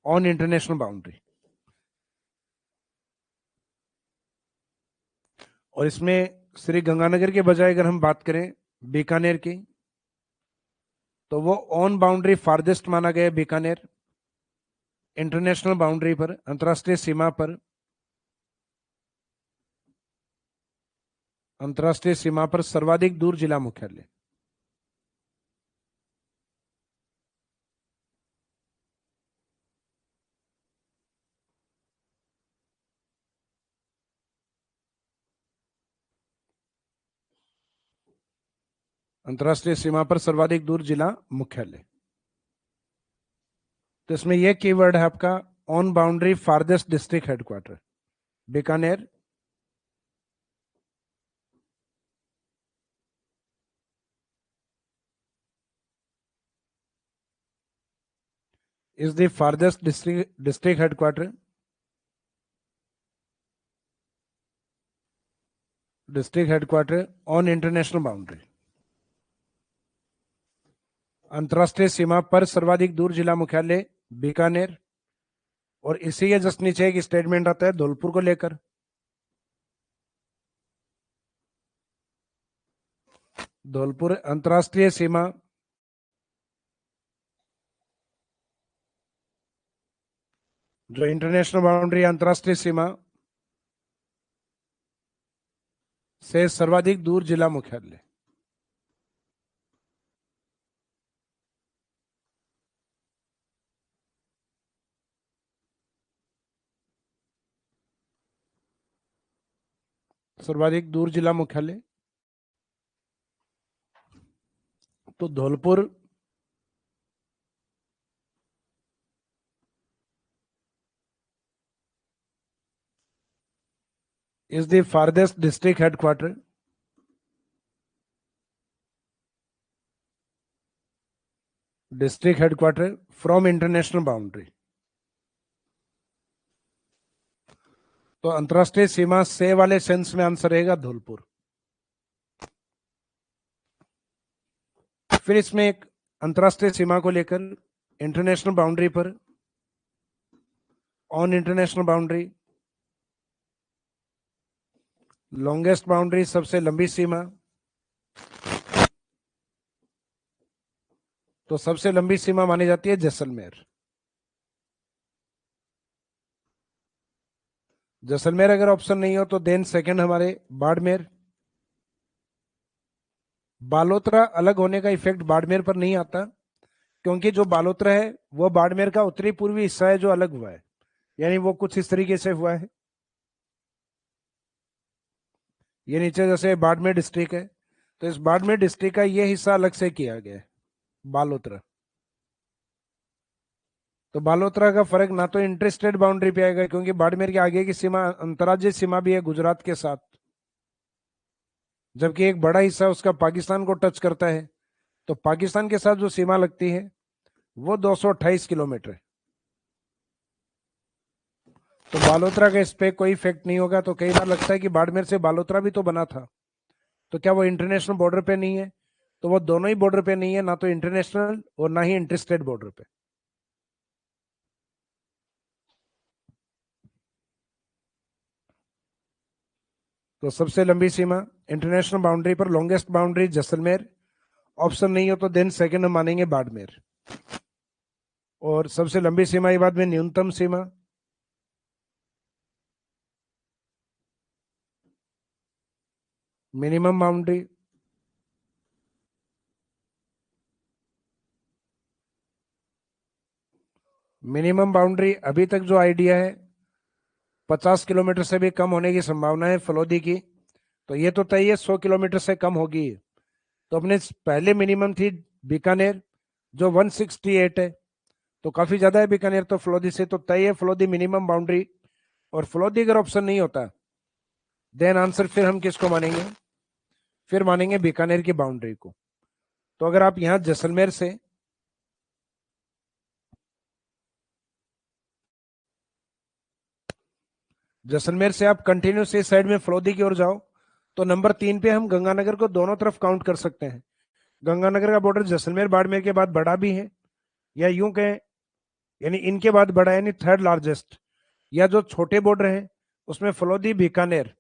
ऑन इंटरनेशनल बाउंड्री। और इसमें श्री गंगानगर के बजाय अगर हम बात करें बीकानेर की, तो वो ऑन बाउंड्री फारदेस्ट माना गया बीकानेर, इंटरनेशनल बाउंड्री पर, अंतरराष्ट्रीय सीमा पर, अंतरराष्ट्रीय सीमा पर सर्वाधिक दूर जिला मुख्यालय। अंतरराष्ट्रीय सीमा पर सर्वाधिक दूर जिला मुख्यालय। तो इसमें यह कीवर्ड है आपका on boundary farthest district headquarter Bikaner, is the farthest district headquarter on international boundary। अंतरराष्ट्रीय सीमा पर सर्वाधिक दूर जिला मुख्यालय बीकानेर। और इसी के जस्ट नीचे एक स्टेटमेंट आता है धौलपुर को लेकर। धौलपुर अंतरराष्ट्रीय सीमा जो इंटरनेशनल बाउंड्री अंतरराष्ट्रीय सीमा से सर्वाधिक दूर जिला मुख्यालय। सर्वाधिक दूर जिला मुख्यालय तो Dholpur is the farthest district headquarter from international boundary। तो अंतरराष्ट्रीय सीमा से वाले सेंस में आंसर रहेगा धौलपुर। फिर इसमें एक अंतरराष्ट्रीय सीमा को लेकर इंटरनेशनल बाउंड्री पर, on international boundary, longest boundary सबसे लंबी सीमा। तो सबसे लंबी सीमा मानी जाती है जैसलमेर। जैसलमेर अगर ऑप्शन नहीं हो तो देन सेकंड हमारे बाड़मेर। बालोतरा अलग होने का इफेक्ट बाड़मेर पर नहीं आता, क्योंकि जो बालोतरा है वो बाड़मेर का उत्तरी पूर्वी हिस्सा है जो अलग हुआ है, यानी वो कुछ इस तरीके से हुआ है। ये नीचे जैसे बाड़मेर डिस्ट्रिक्ट है, तो इस बाड़मेर डिस्ट्रिक्ट का ये हिस्सा अलग से किया गया है बालोतरा। तो बालोतरा का फर्क ना तो इंटरस्टेट बाउंड्री पे आएगा, क्योंकि बाड़मेर के आगे की सीमा अंतर्राज्यीय सीमा भी है गुजरात के साथ, जबकि एक बड़ा हिस्सा उसका पाकिस्तान को टच करता है। तो पाकिस्तान के साथ जो सीमा लगती है वो 228 किलोमीटर है। तो बालोतरा का इस पे कोई इफेक्ट नहीं होगा। तो कई बार लगता है कि बाड़मेर से बालोतरा भी तो बना था, तो क्या वो इंटरनेशनल बॉर्डर पे नहीं है? तो वो दोनों ही बॉर्डर पे नहीं है, ना तो इंटरनेशनल और ना ही इंटरस्टेट बॉर्डर पे। तो सबसे लंबी सीमा इंटरनेशनल बाउंड्री पर लॉन्गेस्ट बाउंड्री जैसलमेर, ऑप्शन नहीं हो तो देन सेकंड हम मानेंगे बाड़मेर। और सबसे लंबी सीमा के बाद में न्यूनतम सीमा, मिनिमम बाउंड्री, मिनिमम बाउंड्री अभी तक जो आइडिया है 50 किलोमीटर से भी कम होने की संभावना है फलोदी की, तो ये तो तय है 100 किलोमीटर से कम होगी। तो अपने पहले मिनिमम थी बीकानेर जो 168 है, तो काफी ज्यादा है बीकानेर तो फलोदी से, तो तय है फलोदी मिनिमम बाउंड्री। और फलोदी अगर ऑप्शन नहीं होता देन आंसर फिर हम किसको मानेंगे, फिर मानेंगे बीकानेर की बाउंड्री को। तो अगर आप यहां जैसलमेर से आप कंटिन्यूस इस साइड में फलोदी की ओर जाओ तो नंबर 3 पे हम गंगानगर को दोनों तरफ काउंट कर सकते हैं। गंगानगर का बॉर्डर जैसलमेर बाड़मेर के बाद बड़ा भी है, या यूं कहें यानी इनके बाद बड़ा यानी थर्ड लार्जेस्ट, या जो छोटे बॉर्डर हैं उसमें फलोदी बीकानेर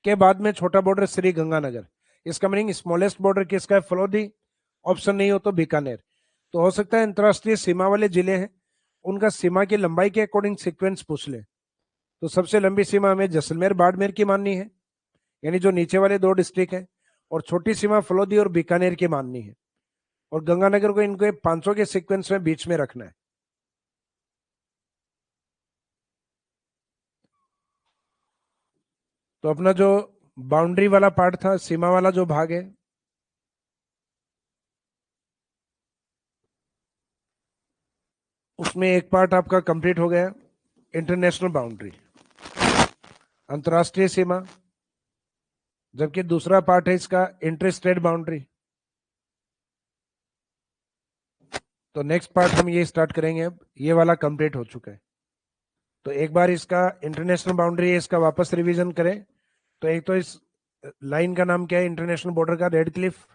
के बाद में छोटा बॉर्डर श्री गंगानगर। इसका मीनिंग स्मॉलेस्ट बॉर्डर किसका है, फलोदी, ऑप्शन नहीं हो तो बीकानेर। तो हो सकता है अंतरराष्ट्रीय सीमा वाले जिले हैं उनका सीमा की लंबाई के अकॉर्डिंग सीक्वेंस पूछ ले। तो सबसे लंबी सीमा हमें जैसलमेर बाड़मेर की माननी है, यानी जो नीचे वाले दो डिस्ट्रिक्ट हैं, और छोटी सीमा फलोदी और बीकानेर की माननी है, और गंगानगर को इनके 500 के सीक्वेंस में बीच में रखना है। तो अपना जो बाउंड्री वाला पार्ट था, सीमा वाला जो भाग है, उसमें एक पार्ट आपका कंप्लीट हो गया, इंटरनेशनल बाउंड्री, अंतरराष्ट्रीय सीमा, जबकि दूसरा पार्ट है इसका इंटर स्टेट बाउंड्री। तो नेक्स्ट पार्ट हम ये स्टार्ट करेंगे, अब ये वाला कंप्लीट हो चुका है। तो एक बार इसका इंटरनेशनल बाउंड्री है इसका वापस रिवीजन करें। तो एक तो इस लाइन का नाम क्या है इंटरनेशनल बॉर्डर का, रेड क्लिफ।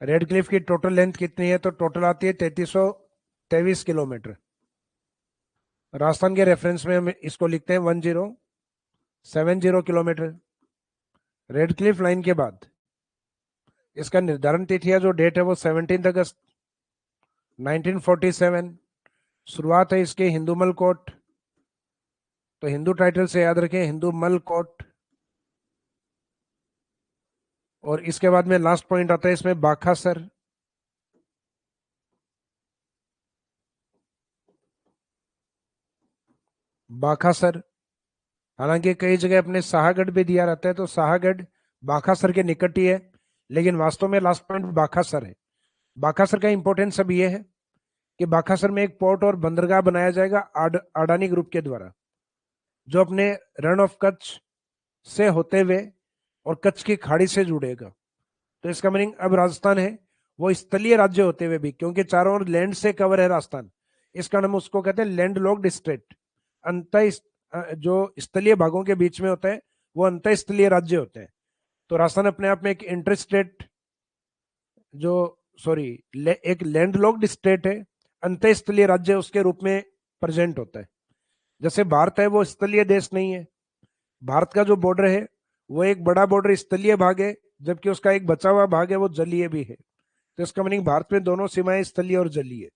रेड क्लिफ की टोटल लेंथ कितनी है, तो टोटल आती है 3323 किलोमीटर। राजस्थान के रेफरेंस में हम इसको लिखते हैं 1070 किलोमीटर। रेड क्लिफ लाइन के बाद इसका निर्धारण तिथि जो डेट है वो 17 अगस्त 1947। शुरुआत है इसके हिंदूमल कोट, तो हिंदू टाइटल से याद रखें हिंदूमल कोट। और इसके बाद में लास्ट पॉइंट आता है इसमें बाखासर। बाखासर, हालांकि कई जगह अपने साहागढ़ भी दिया रहता है, तो साहागढ़ बाखासर के निकट ही है, लेकिन वास्तव में लास्ट पॉइंट बाखासर है। बाखासर का इंपॉर्टेंस अब यह है कि बाखासर में एक पोर्ट और बंदरगाह बनाया जाएगा अडानी ग्रुप के द्वारा, जो अपने रण ऑफ कच्छ से होते हुए और कच्छ की खाड़ी से जुड़ेगा। तो इसका मीनिंग अब राजस्थान है वो स्थलीय राज्य होते हुए भी, क्योंकि चारों ओर लैंड से कवर है राजस्थान, इस कारण हम उसको कहते हैं लैंड लॉक्ड स्टेट। अंत जो स्थलीय भागों के बीच में होता है वो अंत स्थलीय राज्य होते हैं। तो राजस्थान अपने आप में एक इंटर स्टेट जो सॉरी एक लैंड लॉक्ड स्टेट है, अंत स्थलीय राज्य उसके रूप में प्रेजेंट होता है। जैसे भारत है वो स्थलीय देश नहीं है, भारत का जो बॉर्डर है वो एक बड़ा बॉर्डर स्थलीय भाग है, जबकि उसका एक बचा हुआ भाग है वो जलीय भी है। तो इसका मीनिंग भारत में दोनों सीमाएं स्थलीय और जलीय।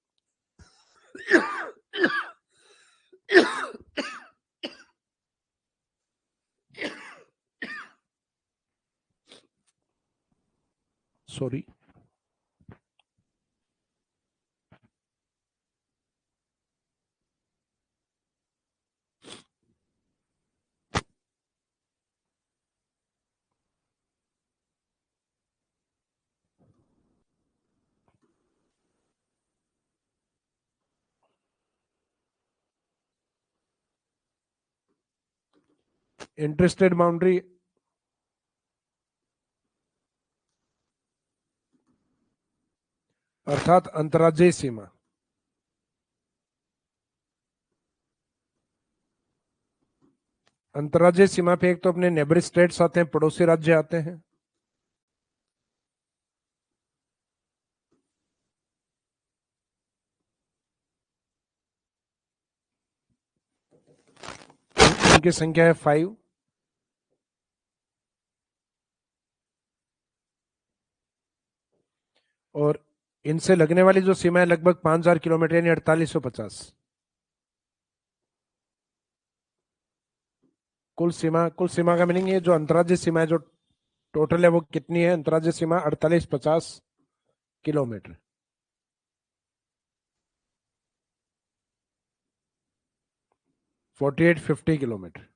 सॉरी। इंटरस्टेट बाउंड्री अर्थात अंतर्राज्यीय सीमा। अंतर्राज्यीय सीमा पे एक तो अपने नेबर स्टेट्स आते हैं, पड़ोसी राज्य आते हैं। उनकी संख्या है 5। और इनसे लगने वाली जो सीमा है लगभग 5,000 किलोमीटर यानी 4850। कुल सीमा का मीनिंग ये जो अंतर्राज्यीय सीमा है जो टोटल है वो कितनी है? अंतर्राज्यीय सीमा 4850 किलोमीटर। 4850 किलोमीटर।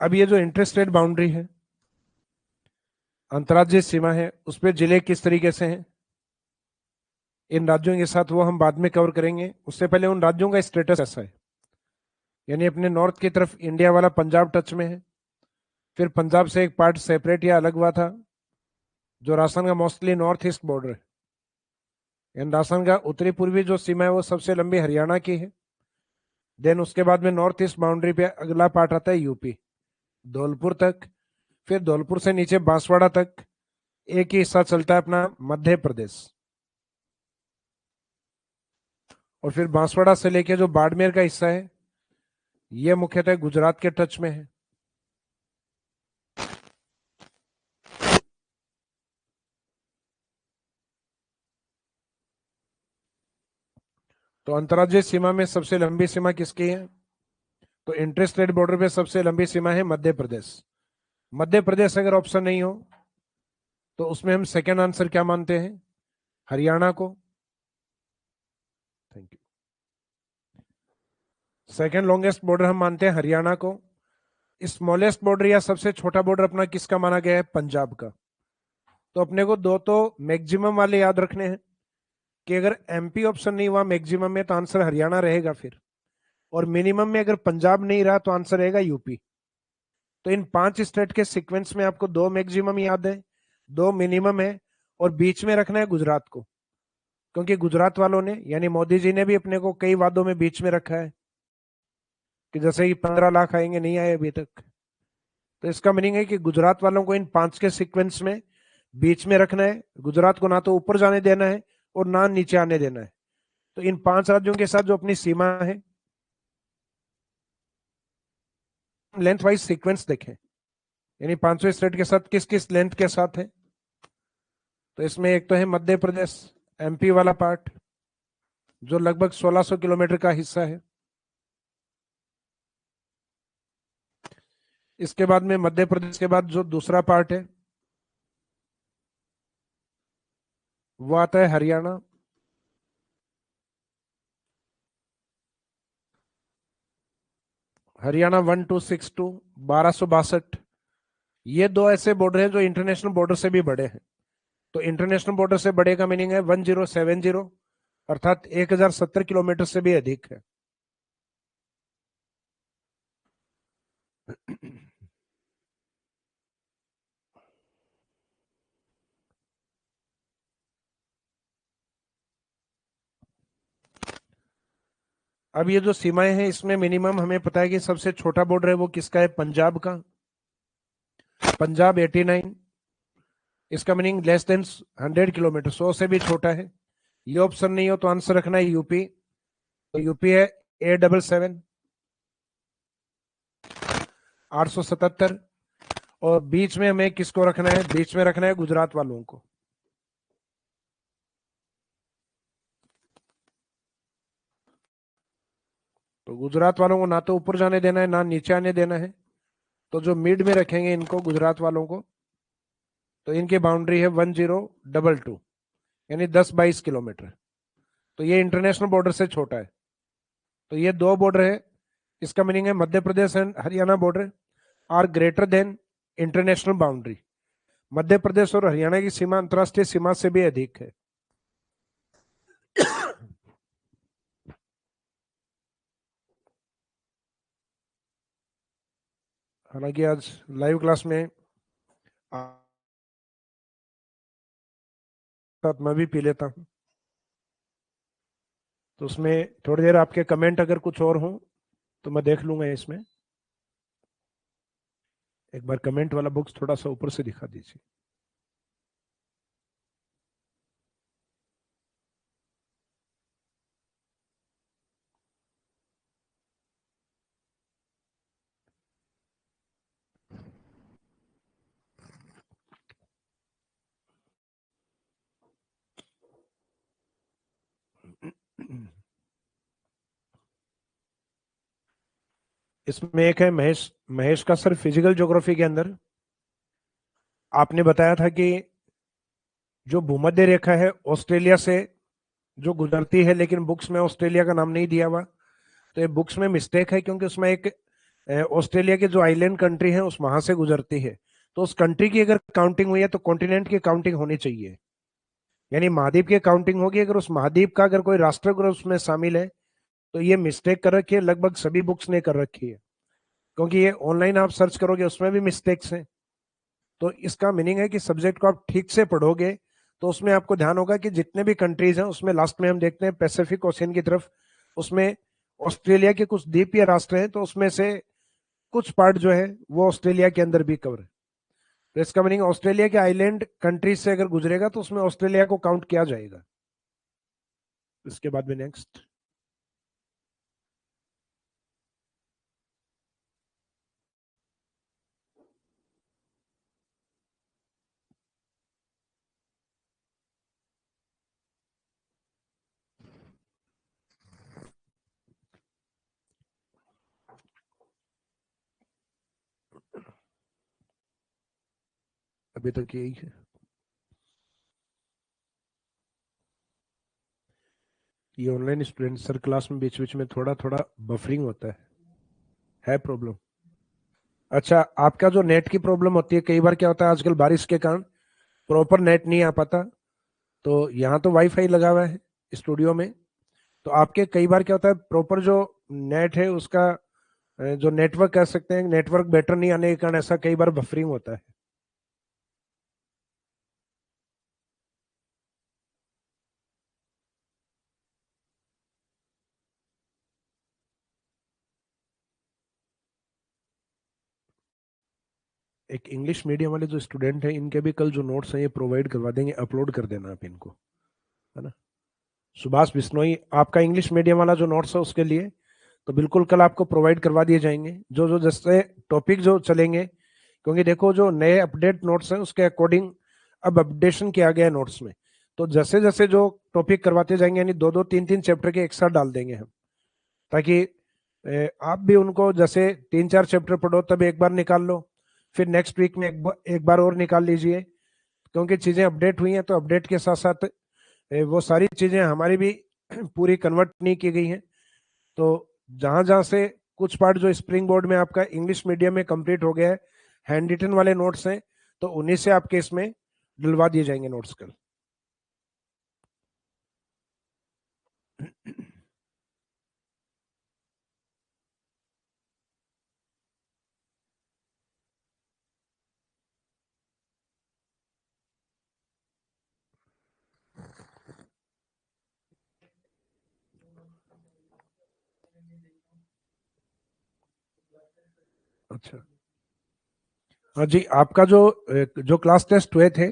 अब ये जो इंटरस्टेट बाउंड्री है, अंतर्राज्यीय सीमा है, उस पे जिले किस तरीके से हैं इन राज्यों के साथ, वो हम बाद में कवर करेंगे। उससे पहले उन राज्यों का स्टेटस ऐसा है, यानी अपने नॉर्थ की तरफ इंडिया वाला पंजाब टच में है, फिर पंजाब से एक पार्ट सेपरेट या अलग हुआ था जो राजस्थान का मोस्टली नॉर्थ ईस्ट बॉर्डर है। यानी राजस्थान का उत्तरी पूर्वी जो सीमा है वो सबसे लंबी हरियाणा की है। देन उसके बाद में नॉर्थ ईस्ट बाउंड्री पे अगला पार्ट आता है यूपी, धौलपुर तक। फिर धौलपुर से नीचे बांसवाड़ा तक एक ही हिस्सा चलता है अपना मध्य प्रदेश। और फिर बांसवाड़ा से लेके जो बाड़मेर का हिस्सा है ये मुख्यतः गुजरात के टच में है। तो अंतर्राज्यीय सीमा में सबसे लंबी सीमा किसकी है? तो इंटर स्टेट बॉर्डर पे सबसे लंबी सीमा है मध्य प्रदेश। मध्य प्रदेश अगर ऑप्शन नहीं हो तो उसमें हम सेकेंड आंसर क्या मानते हैं? हरियाणा को। Thank you. Second longest border हम मानते हैं हरियाणा को। स्मॉलेस्ट बॉर्डर या सबसे छोटा बॉर्डर अपना किसका माना गया है? पंजाब का। तो अपने को दो तो मैक्सिमम वाले याद रखने हैं कि अगर एमपी ऑप्शन नहीं हुआ मैक्सिमम में तो आंसर हरियाणा रहेगा फिर, और मिनिमम में अगर पंजाब नहीं रहा तो आंसर रहेगा यूपी। तो इन 5 स्टेट के सीक्वेंस में आपको दो मैक्सिमम याद है, दो मिनिमम है, और बीच में रखना है गुजरात को, क्योंकि गुजरात वालों ने यानी मोदी जी ने भी अपने को कई वादों में बीच में रखा है कि जैसे ही 15 लाख आएंगे, नहीं आए अभी तक। तो इसका मीनिंग है कि गुजरात वालों को इन 5 के सीक्वेंस में बीच में रखना है। गुजरात को ना तो ऊपर जाने देना है और ना नीचे आने देना है। तो इन 5 राज्यों के साथ जो अपनी सीमा है, लेंथ वाइज सीक्वेंस देखें, यानी 500 स्टेट के साथ किस किस लेंथ के साथ है। तो इसमें एक तो है मध्य प्रदेश, एमपी वाला पार्ट जो लगभग 1600 किलोमीटर का हिस्सा है। इसके बाद में मध्य प्रदेश के बाद जो दूसरा पार्ट है वो आता है हरियाणा। हरियाणा 1262, 1262। ये दो ऐसे बॉर्डर हैं जो इंटरनेशनल बॉर्डर से भी बड़े हैं। तो इंटरनेशनल बॉर्डर से बड़े का मीनिंग है 1070, अर्थात 1070 किलोमीटर से भी अधिक है। अब ये जो सीमाएं हैं इसमें मिनिमम हमें पता है कि सबसे छोटा बॉर्डर है वो किसका है? पंजाब का। पंजाब 89। इसका मीनिंग लेस देन 100 किलोमीटर, 100 से भी छोटा है। ये ऑप्शन नहीं हो तो आंसर रखना है यूपी। तो यूपी है A77, 877। और बीच में हमें किसको रखना है? बीच में रखना है गुजरात वालों को। तो गुजरात वालों को ना तो ऊपर जाने देना है ना नीचे आने देना है। तो जो मिड में रखेंगे इनको, गुजरात वालों को, तो इनकी बाउंड्री है 1022, यानी 10-22 किलोमीटर। तो ये इंटरनेशनल बॉर्डर से छोटा है। तो ये दो बॉर्डर है, इसका मीनिंग है Madhya Pradesh and Haryana border are greater than international boundary. Madhya Pradesh और हरियाणा की सीमा अंतरराष्ट्रीय सीमा से भी अधिक है। हालांकि आज लाइव क्लास में साथ मैं भी पी लेता हूँ, तो उसमें थोड़ी देर आपके कमेंट अगर कुछ और हो तो मैं देख लूंगा इसमें। एक बार कमेंट वाला बॉक्स थोड़ा सा ऊपर से दिखा दीजिए। इसमें एक है महेश, महेश का सर फिजिकल ज्योग्राफी के अंदर आपने बताया था कि जो भूमध्य रेखा है ऑस्ट्रेलिया से जो गुजरती है, लेकिन बुक्स में ऑस्ट्रेलिया का नाम नहीं दिया हुआ। तो ये बुक्स में मिस्टेक है, क्योंकि उसमें एक ऑस्ट्रेलिया के जो आइलैंड कंट्री है उस वहां से गुजरती है। तो उस कंट्री की अगर काउंटिंग हुई है तो कॉन्टिनेंट की काउंटिंग होनी चाहिए, यानी महाद्वीप की काउंटिंग होगी। अगर उस महाद्वीप का अगर कोई राष्ट्र अगर उसमें शामिल है तो ये मिस्टेक कर रखी है, लगभग सभी बुक्स ने कर रखी है, क्योंकि ये ऑनलाइन आप सर्च करोगे उसमें भी मिस्टेक्स हैं। तो इसका मीनिंग है कि सब्जेक्ट को आप ठीक से पढ़ोगे तो उसमें आपको ध्यान होगा कि जितने भी कंट्रीज हैं उसमें लास्ट में हम देखते हैं पैसिफिक ओशियन की तरफ, उसमें ऑस्ट्रेलिया के कुछ द्वीप या राष्ट्र हैं, तो उसमें से कुछ पार्ट जो है वो ऑस्ट्रेलिया के अंदर भी कवर है। तो इसका मीनिंग ऑस्ट्रेलिया के आइलैंड कंट्रीज से अगर गुजरेगा तो उसमें ऑस्ट्रेलिया को काउंट किया जाएगा। इसके बाद में नेक्स्ट, अभी तक यही है। ये ऑनलाइन स्टूडेंट सर क्लास में बीच बीच में थोड़ा थोड़ा बफरिंग होता है प्रॉब्लम। अच्छा, आपका जो नेट की प्रॉब्लम होती है, कई बार क्या होता है आजकल बारिश के कारण प्रॉपर नेट नहीं आ पाता। तो यहाँ तो वाईफाई लगा हुआ है स्टूडियो में, तो आपके कई बार क्या होता है प्रॉपर जो नेट है उसका जो नेटवर्क कह सकते हैं, नेटवर्क बेटर नहीं आने के कारण ऐसा कई बार बफरिंग होता है। एक इंग्लिश मीडियम वाले जो स्टूडेंट हैं इनके भी कल जो नोट्स हैं ये प्रोवाइड करवा देंगे, अपलोड कर देना आप इनको, है ना। सुभाष बिश्नोई, आपका इंग्लिश मीडियम वाला जो नोट्स है उसके लिए तो बिल्कुल कल आपको प्रोवाइड करवा दिए जाएंगे, जो जो जैसे टॉपिक जो चलेंगे। क्योंकि देखो जो नए अपडेट नोट्स हैं उसके अकॉर्डिंग अब अपडेशन किया गया है नोट्स में। तो जैसे जैसे जो टॉपिक करवाते जाएंगे, यानी दो दो तीन तीन चैप्टर के एक साथ डाल देंगे हम, ताकि आप भी उनको जैसे तीन चार चैप्टर पढ़ो तब एक बार निकाल लो, फिर नेक्स्ट वीक में एक बार और निकाल लीजिए। क्योंकि चीजें अपडेट हुई हैं तो अपडेट के साथ साथ वो सारी चीजें हमारी भी पूरी कन्वर्ट नहीं की गई हैं। तो जहां जहां से कुछ पार्ट जो स्प्रिंग बोर्ड में आपका इंग्लिश मीडियम में कंप्लीट हो गया है, हैंड रिटन वाले नोट्स हैं, तो उन्हीं से आपके इसमें डलवा दिए जाएंगे नोट्स कल। अच्छा, हाँ जी, आपका जो जो क्लास टेस्ट हुए थे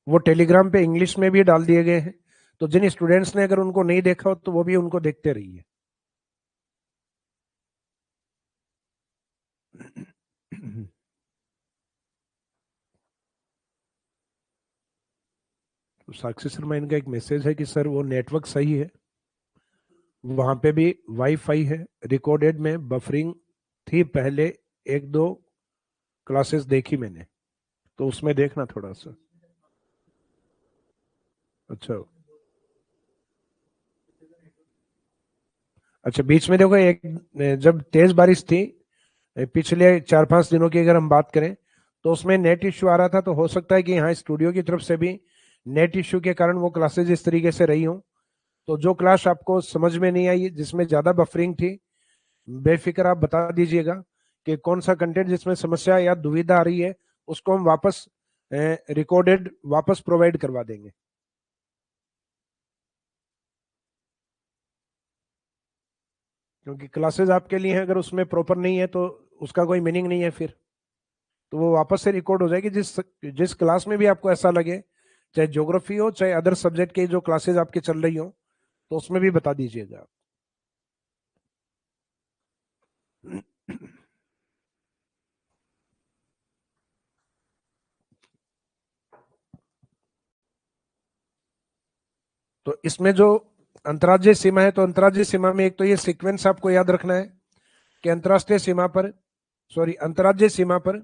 वो टेलीग्राम पे इंग्लिश में भी डाल दिए गए हैं। तो जिन स्टूडेंट्स ने अगर उनको नहीं देखा हो तो वो भी उनको देखते रहिए। तो साक्षी शर्मा, इनका एक मैसेज है कि सर वो नेटवर्क सही है, वहां पे भी वाईफाई है, रिकॉर्डेड में बफरिंग थी पहले, एक दो क्लासेस देखी मैंने, तो उसमें देखना थोड़ा सा। अच्छा, अच्छा, बीच में देखो एक जब तेज बारिश थी पिछले 4-5 दिनों की अगर हम बात करें, तो उसमें नेट इश्यू आ रहा था। तो हो सकता है कि यहाँ स्टूडियो की तरफ से भी नेट इश्यू के कारण वो क्लासेज इस तरीके से रही हों। तो जो क्लास आपको समझ में नहीं आई जिसमें ज्यादा बफरिंग थी, बेफिक्र आप बता दीजिएगा कि कौन सा कंटेंट जिसमें समस्या या दुविधा आ रही है, उसको हम वापस रिकॉर्डेड वापस प्रोवाइड करवा देंगे। क्योंकि क्लासेस आपके लिए हैं, अगर उसमें प्रॉपर नहीं है तो उसका कोई मीनिंग नहीं है फिर। तो वो वापस से रिकॉर्ड हो जाएगी। जिस जिस क्लास में भी आपको ऐसा लगे, चाहे ज्योग्राफी हो चाहे अदर सब्जेक्ट की जो क्लासेस आपकी चल रही हो, तो उसमें भी बता दीजिएगा। तो इसमें जो अंतर्राज्यीय सीमा है, तो अंतर्राज्यीय सीमा में एक तो ये सीक्वेंस आपको याद रखना है कि अंतर्राष्ट्रीय सीमा पर, सॉरी अंतर्राज्यीय सीमा पर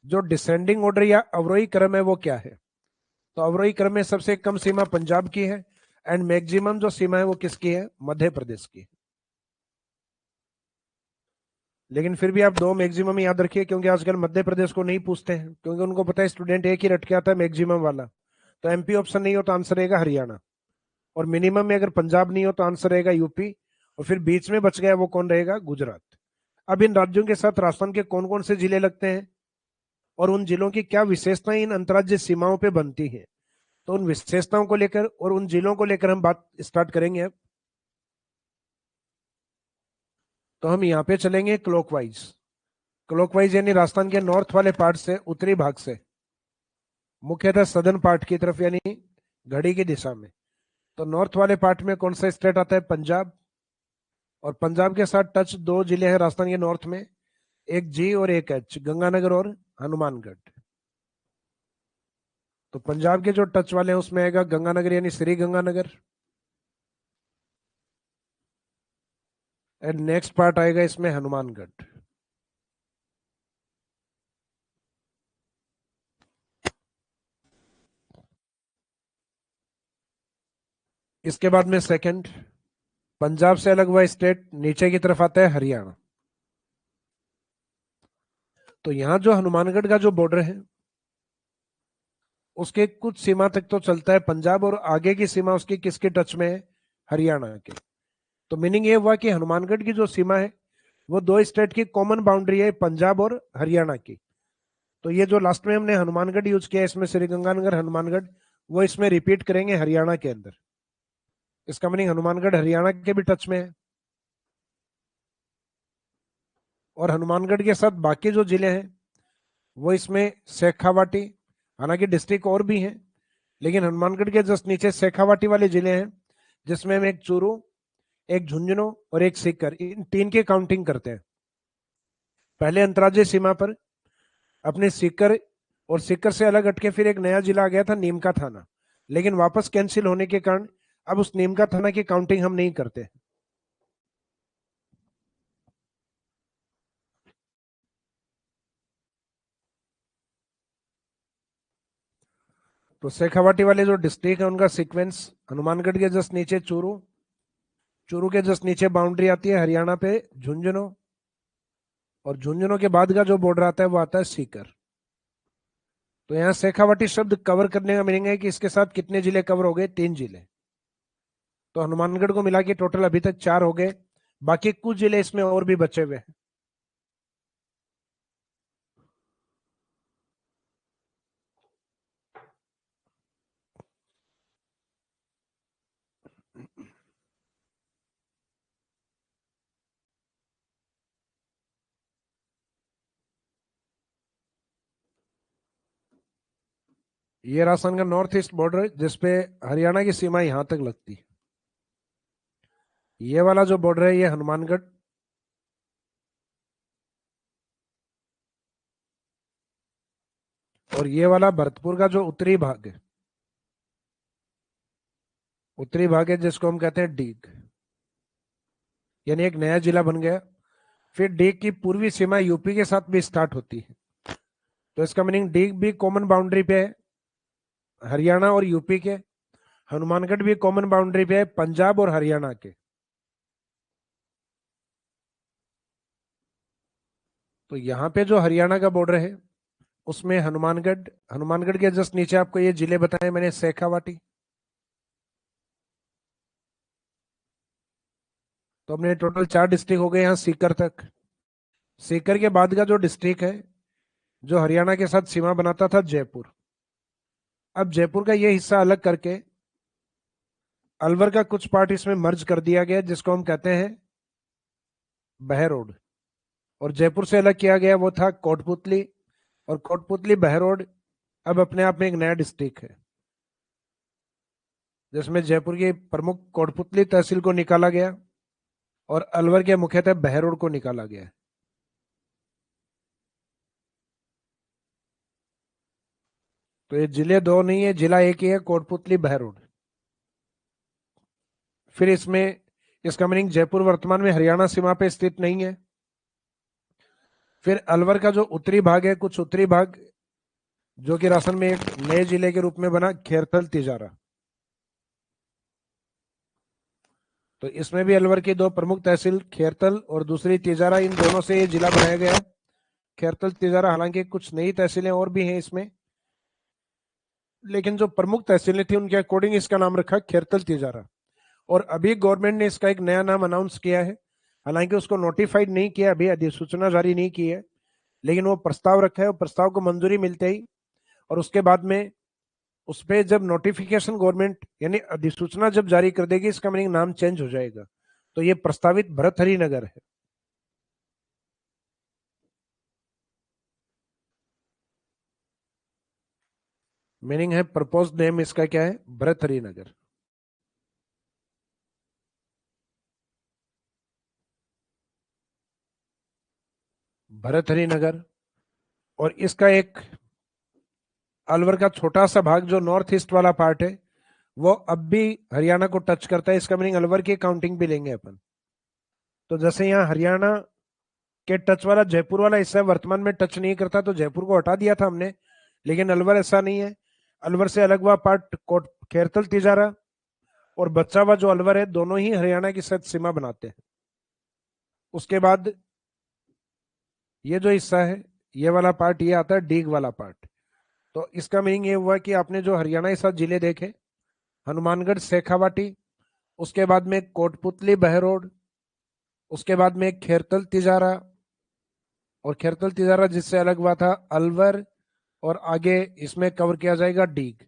जो डिसेंडिंग ऑर्डर या अवरोही क्रम है वो क्या है। तो अवरोही क्रम में सबसे कम सीमा पंजाब की है एंड मैक्सिमम जो सीमा है वो किसकी है, मध्य प्रदेश की। लेकिन फिर भी आप दो मैक्सिमम याद रखिए, क्योंकि आजकल मध्य प्रदेश को नहीं पूछते हैं, क्योंकि उनको पता है स्टूडेंट एक ही रट के आता है मैक्सिमम वाला। तो एमपी ऑप्शन नहीं हो तो आंसर रहेगा हरियाणा, और मिनिमम में अगर पंजाब नहीं हो तो आंसर रहेगा यूपी, और फिर बीच में बच गया वो कौन रहेगा, गुजरात। अब इन राज्यों के साथ राजस्थान के कौन कौन से जिले लगते हैं और उन जिलों की क्या विशेषताएं इन अंतर्राज्यीय सीमाओं पे बनती हैं, तो उन विशेषताओं को लेकर और उन जिलों को लेकर हम बात स्टार्ट करेंगे अब। तो हम यहाँ पे चलेंगे क्लॉकवाइज। क्लॉकवाइज यानी राजस्थान के नॉर्थ वाले पार्ट से, उत्तरी भाग से, मुख्यतः सदर्न पार्ट की तरफ, यानी घड़ी की दिशा में। तो नॉर्थ वाले पार्ट में कौन सा स्टेट आता है, पंजाब। और पंजाब के साथ टच दो जिले हैं राजस्थान के नॉर्थ में, एक जी और एक एच, गंगानगर और हनुमानगढ़। तो पंजाब के जो टच वाले हैं उसमें आएगा गंगानगर यानी Shri Ganganagar, and next part आएगा इसमें हनुमानगढ़। इसके बाद में सेकंड, पंजाब से अलग हुआ स्टेट नीचे की तरफ आता है हरियाणा। तो यहां जो हनुमानगढ़ का जो बॉर्डर है उसके कुछ सीमा तक तो चलता है पंजाब, और आगे की सीमा उसकी किसके टच में है, हरियाणा के। तो मीनिंग ये हुआ कि हनुमानगढ़ की जो सीमा है वो दो स्टेट की कॉमन बाउंड्री है, पंजाब और हरियाणा की। तो ये जो लास्ट में हमने हनुमानगढ़ यूज किया इसमें श्रीगंगानगर हनुमानगढ़, वो इसमें रिपीट करेंगे हरियाणा के अंदर। इसका मीनिंग हनुमानगढ़ हरियाणा के भी टच में है। और हनुमानगढ़ के साथ बाकी जो जिले हैं वो इसमें शेखावाटी, हालांकि डिस्ट्रिक्ट और भी हैं, लेकिन हनुमानगढ़ के जस्ट नीचे शेखावाटी वाले जिले हैं, जिसमें हम एक चूरू, एक झुंझुनू और एक सीकर, इन तीन की काउंटिंग करते हैं। पहले अंतर्राज्यीय सीमा पर अपने सीकर, और सीकर से अलग हटके फिर एक नया जिला आ गया था नीमका थाना, लेकिन वापस कैंसिल होने के कारण अब उस नीमका थाना की काउंटिंग हम नहीं करते। तो शेखावाटी वाले जो डिस्ट्रिक्ट है उनका सीक्वेंस, हनुमानगढ़ के जस्ट नीचे चूरू, चूरू के जस्ट नीचे बाउंड्री आती है हरियाणा पे झुंझुनू, और झुंझुनू के बाद का जो बॉर्डर आता है वो आता है सीकर। तो यहाँ शेखावाटी शब्द कवर करने का मीनिंग है कि इसके साथ कितने जिले कवर हो गए, 3 जिले। तो हनुमानगढ़ को मिला के टोटल अभी तक 4 हो गए, बाकी कुछ जिले इसमें और भी बचे हुए हैं। ये राजस्थान का नॉर्थ ईस्ट बॉर्डर जिसपे हरियाणा की सीमा यहां तक लगती है। ये वाला जो बॉर्डर है ये हनुमानगढ़, और ये वाला भरतपुर का जो उत्तरी भाग है, उत्तरी भाग है जिसको हम कहते हैं डीग, यानी एक नया जिला बन गया। फिर डीग की पूर्वी सीमा यूपी के साथ भी स्टार्ट होती है, तो इसका मीनिंग डीग भी कॉमन बाउंड्री पे है हरियाणा और यूपी के, हनुमानगढ़ भी कॉमन बाउंड्री पे है पंजाब और हरियाणा के। तो यहाँ पे जो हरियाणा का बॉर्डर है उसमें हनुमानगढ़, हनुमानगढ़ के जस्ट नीचे आपको ये जिले बताए मैंने, शेखावाटी। तो अपने टोटल 4 डिस्ट्रिक्ट हो गए यहाँ सीकर तक। सीकर के बाद का जो डिस्ट्रिक्ट है जो हरियाणा के साथ सीमा बनाता था, जयपुर। अब जयपुर का ये हिस्सा अलग करके अलवर का कुछ पार्ट इसमें मर्ज कर दिया गया जिसको हम कहते हैं बहरोड, और जयपुर से अलग किया गया वो था कोटपुतली, और कोटपुतली बहरोड अब अपने आप में एक नया डिस्ट्रिक्ट है, जिसमें जयपुर की प्रमुख कोटपुतली तहसील को निकाला गया और अलवर के मुख्यतः बहरोड को निकाला गया। तो ये जिले दो नहीं है, जिला एक ही है, कोटपुतली बहरोड। फिर इसमें इसका मीनिंग जयपुर वर्तमान में हरियाणा सीमा पे स्थित नहीं है, फिर अलवर का जो उत्तरी भाग है, कुछ उत्तरी भाग जो कि राजस्थान में एक नए जिले के रूप में बना, खेरथल तिजारा। तो इसमें भी अलवर की दो प्रमुख तहसील खेरथल और दूसरी तिजारा, इन दोनों से ये जिला बनाया गया है खेरथल तिजारा। हालांकि कुछ नई तहसीलें और भी हैं इसमें, लेकिन जो प्रमुख तहसीलें थी उनके अकॉर्डिंग इसका नाम रखा खेरथल तिजारा। और अभी गवर्नमेंट ने इसका एक नया नाम अनाउंस किया है। हालांकि उसको नोटिफाइड नहीं किया, अभी अधिसूचना जारी नहीं की है, लेकिन वो प्रस्ताव रखा है। और प्रस्ताव को मंजूरी मिलते ही और उसके बाद में उस पर जब नोटिफिकेशन गवर्नमेंट यानी अधिसूचना जब जारी कर देगी, इसका मीनिंग नाम चेंज हो जाएगा। तो ये प्रस्तावित भरथरी नगर है। मीनिंग है प्रपोज नेम इसका क्या है, भरथरी नगर। भरथरी नगर। और इसका एक अलवर का छोटा सा भाग जो नॉर्थ ईस्ट वाला पार्ट है, वो अब भी हरियाणा को टच करता है। इसका मीनिंग अलवर की काउंटिंग भी लेंगे अपन। तो जैसे यहाँ हरियाणा के टच वाला जयपुर वाला हिस्सा वर्तमान में टच नहीं करता, तो जयपुर को हटा दिया था हमने, लेकिन अलवर ऐसा नहीं है। अलवर से अलग हुआ पार्ट कोट खेरथल तिजारा और बचा हुआ जो अलवर है, दोनों ही हरियाणा की साथ सीमा बनाते हैं। उसके बाद ये जो हिस्सा है, ये वाला पार्ट, ये आता है डीग वाला पार्ट। तो इसका मीनिंग ये हुआ कि आपने जो हरियाणा के साथ जिले देखे, हनुमानगढ़, शेखावाटी, उसके बाद में कोटपुतली, बहरोड, उसके बाद में खेरतल तिजारा, और खेरतल तिजारा जिससे अलग हुआ था अलवर, और आगे इसमें कवर किया जाएगा डीग।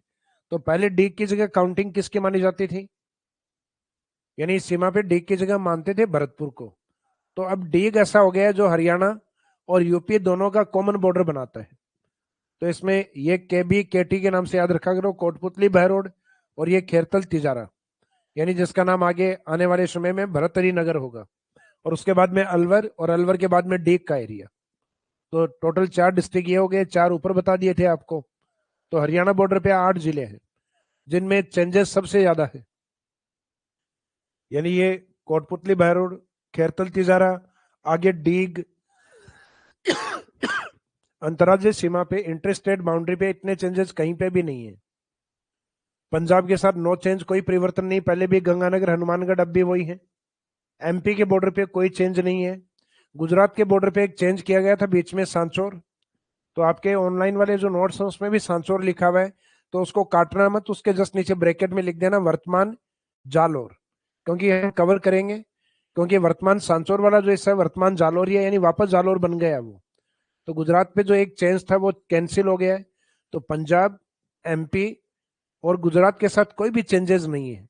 तो पहले डीग की जगह काउंटिंग किसकी मानी जाती थी, यानी इस सीमा पे डीग की जगह मानते थे भरतपुर को। तो अब डीग ऐसा हो गया है जो हरियाणा और यूपी दोनों का कॉमन बॉर्डर बनाता है। तो इसमें ये केबी केटी के नाम से याद रखा करो, कोटपुतली, बहरोड, और ये खेरतल तिजारा, यानी जिसका नाम आगे आने वाले समय में भरतरी नगर होगा। और उसके बाद में अलवर, और अलवर के बाद में डीग का एरिया। तो टोटल 4 डिस्ट्रिक्ट ये हो गए, 4 ऊपर बता दिए थे आपको। तो हरियाणा बॉर्डर पे 8 जिले हैं जिनमें चेंजेस सबसे ज्यादा है, यानी ये कोटपुतली, बहरोड, खेरतल तिजारा, आगे डीग। अंतर्राज्यीय सीमा पे, इंटरस्टेट बाउंड्री पे इतने चेंजेस कहीं पे भी नहीं है। पंजाब के साथ नो चेंज, कोई परिवर्तन नहीं, पहले भी गंगानगर, हनुमानगढ़, अब भी वही है। एमपी के बॉर्डर पे कोई चेंज नहीं है। गुजरात के बॉर्डर पे एक चेंज किया गया था बीच में, सांचौर। तो आपके ऑनलाइन वाले जो नोट्स हैं उसमें भी सांचौर लिखा हुआ है, तो उसको काटना मत, उसके जस्ट नीचे ब्रैकेट में लिख देना वर्तमान जालोर, क्योंकि हम कवर करेंगे। क्योंकि वर्तमान सांचौर वाला जो हिस्सा है वर्तमान जालोर ही है, यानी वापस जालोर बन गया वो। तो गुजरात पे जो एक चेंज था वो कैंसिल हो गया है। तो पंजाब, एमपी और गुजरात के साथ कोई भी चेंजेस नहीं है।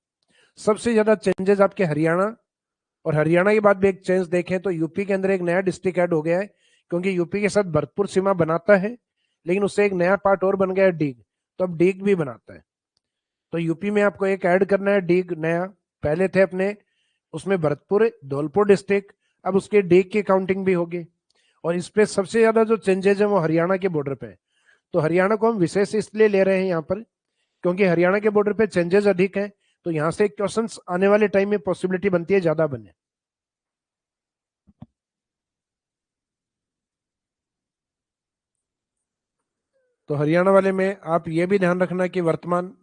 सबसे ज्यादा चेंजेस आपके हरियाणा, और हरियाणा के बाद भी एक चेंज देखें तो यूपी के अंदर एक नया डिस्ट्रिक्ट ऐड हो गया है, क्योंकि यूपी के साथ भरतपुर सीमा बनाता है, लेकिन उससे एक नया पार्ट और बन गया है डीग। तो अब डीग भी बनाता है। तो यूपी में आपको एक ऐड करना है डीग नया। पहले थे अपने उसमें भरतपुर, धौलपुर डिस्ट्रिक्ट, अब उसके डीग की काउंटिंग भी होगी। और इस पे सबसे ज्यादा जो चेंजेस है वो हरियाणा के बॉर्डर पे है। तो हरियाणा को हम विशेष इसलिए ले रहे हैं यहाँ पर, क्योंकि हरियाणा के बॉर्डर पे चेंजेस अधिक है। तो यहाँ से क्वेश्चन आने वाले टाइम में पॉसिबिलिटी बनती है ज्यादा बने। तो हरियाणा वाले में आप ये भी ध्यान रखना कि वर्तमान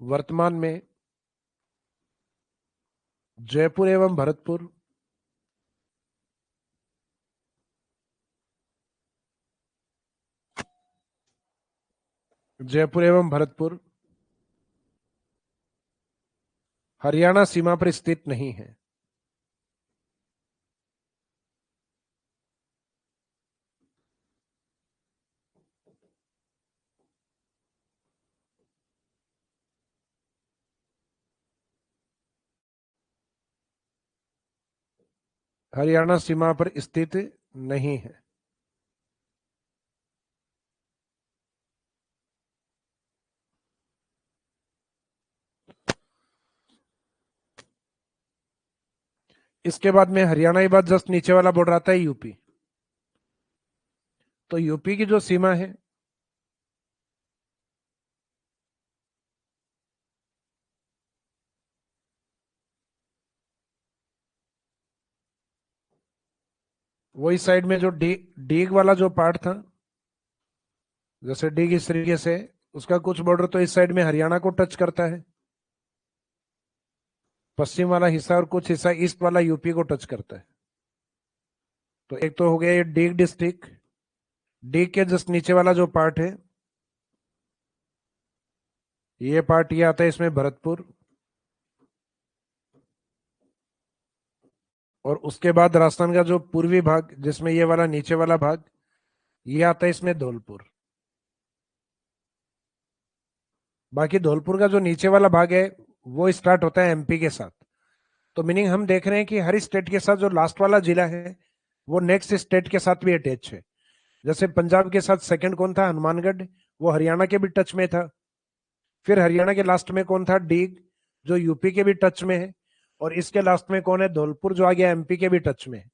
वर्तमान में जयपुर एवं भरतपुर, जयपुर एवं भरतपुर हरियाणा सीमा पर स्थित नहीं है। हरियाणा सीमा पर स्थित नहीं है। इसके बाद में हरियाणा के बाद जस्ट नीचे वाला बॉर्डर आता है यूपी। तो यूपी की जो सीमा है, वो इस साइड में जो डीग वाला जो पार्ट था, जैसे डीग इस तरीके से, उसका कुछ बॉर्डर तो इस साइड में हरियाणा को टच करता है, पश्चिम वाला हिस्सा, और कुछ हिस्सा ईस्ट वाला यूपी को टच करता है। तो एक तो हो गया ये डीग डिस्ट्रिक्ट। डीग के जस्ट नीचे वाला जो पार्ट है, ये पार्ट ये आता है इसमें भरतपुर, और उसके बाद राजस्थान का जो पूर्वी भाग जिसमें ये वाला नीचे वाला भाग, ये आता है इसमें धौलपुर। बाकी धौलपुर का जो नीचे वाला भाग है वो स्टार्ट होता है एमपी के साथ। तो मीनिंग हम देख रहे हैं कि हर स्टेट के साथ जो लास्ट वाला जिला है वो नेक्स्ट स्टेट के साथ भी अटैच है। जैसे पंजाब के साथ सेकंड कौन था, हनुमानगढ़, वो हरियाणा के भी टच में था। फिर हरियाणा के लास्ट में कौन था, डीग, जो यूपी के भी टच में है। और इसके लास्ट में कौन है, धौलपुर, जो आ गया एमपी के भी टच में है।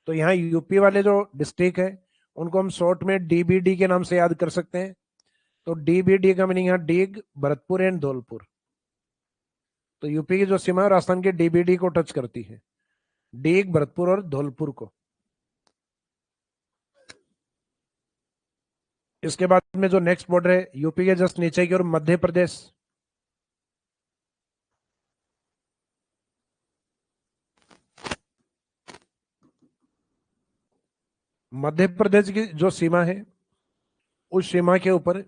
तो यहाँ यूपी वाले जो डिस्ट्रिक्ट है उनको हम शॉर्ट में डीबीडी के नाम से याद कर सकते हैं। तो डीबीडी का मीनिंग यहाँ डीग, भरतपुर एंड धौलपुर। तो यूपी की जो सीमा है राजस्थान के डीबीडी को टच करती है, डीग, भरतपुर और धौलपुर को। इसके बाद में जो नेक्स्ट बॉर्डर है यूपी के जस्ट नीचे की ओर, मध्य प्रदेश। मध्य प्रदेश की जो सीमा है उस सीमा के ऊपर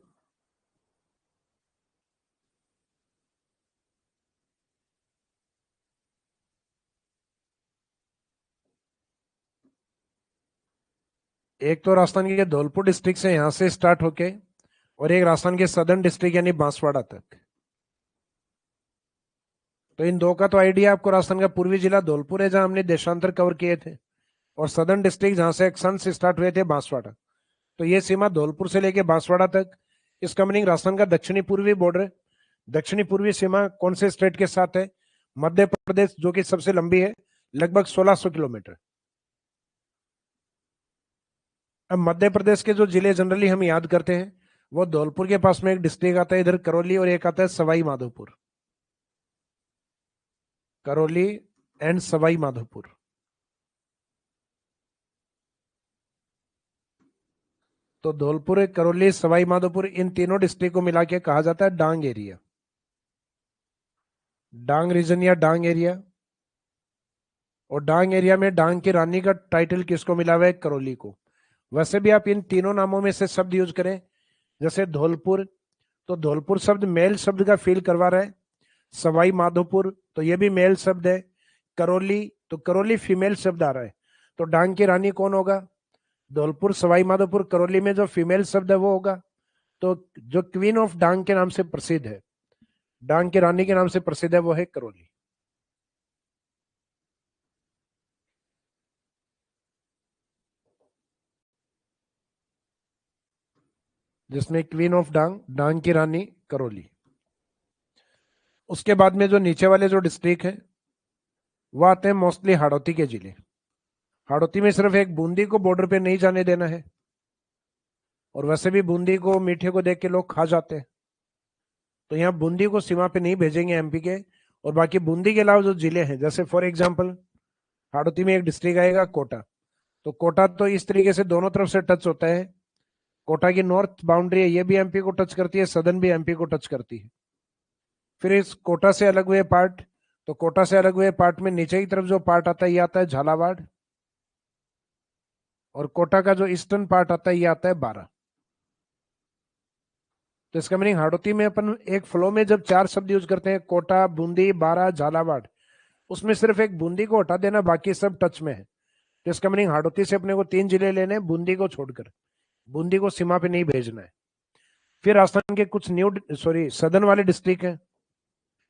एक तो राजस्थान के धौलपुर डिस्ट्रिक्ट से यहां से स्टार्ट होके, और एक राजस्थान के सदर्न डिस्ट्रिक्ट यानी बांसवाड़ा तक। तो इन दो का तो आइडिया आपको, राजस्थान का पूर्वी जिला धौलपुर है जहां हमने देशांतर कवर किए थे, और सदर्न डिस्ट्रिक्ट जहां से एक्शन से स्टार्ट हुए थे बांसवाड़ा। तो ये सीमा धौलपुर से लेके बांसवाड़ा तक, इसका मीनिंग राजस्थान का दक्षिणी पूर्वी बॉर्डर। दक्षिणी पूर्वी सीमा कौन से स्टेट के साथ है, मध्य प्रदेश, जो कि सबसे लंबी है, लगभग 1600 किलोमीटर। अब मध्य प्रदेश के जो जिले जनरली हम याद करते हैं, वो धौलपुर के पास में एक डिस्ट्रिक्ट आता है इधर करौली, और एक आता है सवाई माधोपुर। करौली एंड सवाई माधोपुर। तो धौलपुर, करौली, सवाई माधोपुर, इन तीनों डिस्ट्रिक्ट को मिला के कहा जाता है डांग एरिया, डांग रीजन या डांग एरिया। और डांग एरिया में डांग की रानी का टाइटल किसको मिला हुआ है, करौली को। वैसे भी आप इन तीनों नामों में से शब्द यूज करें, जैसे धौलपुर, तो धौलपुर शब्द मेल शब्द का फील करवा रहा है। सवाई माधोपुर तो ये भी मेल शब्द है। करौली, तो करौली फीमेल शब्द आ रहा है। तो डांग की रानी कौन होगा, धौलपुर, सवाई माधोपुर, करौली में जो फीमेल शब्द है वो होगा। तो जो क्वीन ऑफ डांग के नाम से प्रसिद्ध है, डांग की रानी के नाम से प्रसिद्ध है, वो है करौली। जिसमें क्वीन ऑफ डांग, डांग की रानी, करौली। उसके बाद में जो नीचे वाले जो डिस्ट्रिक्ट है वो आते हैं मोस्टली हाड़ौती के जिले। हाड़ौती में सिर्फ एक बूंदी को बॉर्डर पे नहीं जाने देना है, और वैसे भी बूंदी को, मीठे को देख के लोग खा जाते हैं। तो यहाँ बूंदी को सीमा पे नहीं भेजेंगे एमपी के। और बाकी बूंदी के अलावा जो जिले हैं, जैसे फॉर एग्जाम्पल हाड़ौती में एक डिस्ट्रिक्ट आएगा कोटा। तो कोटा तो इस तरीके से दोनों तरफ से टच होता है। कोटा की नॉर्थ बाउंड्री है, ये भी एमपी को टच करती है, सदर्न भी एमपी को टच करती है। फिर इस कोटा से अलग हुए पार्ट, तो कोटा से अलग हुए पार्ट में नीचे की तरफ जो पार्ट आता है ये आता है झालावाड़, और कोटा का जो ईस्टर्न पार्ट आता है ये आता है बारा। तो इसका मीनिंग हाड़ौती में अपन एक फ्लो में जब चार शब्द यूज करते हैं, कोटा, बूंदी, बारा, झालावाड़, उसमें सिर्फ एक बूंदी को हटा देना, बाकी सब टच में है। तो इसका मीनिंग हाड़ौती से अपने को तीन जिले लेने, बूंदी को छोड़कर। बूंदी को सीमा पे नहीं भेजना है। फिर राजस्थान के कुछ सदर्न वाले डिस्ट्रिक्ट हैं,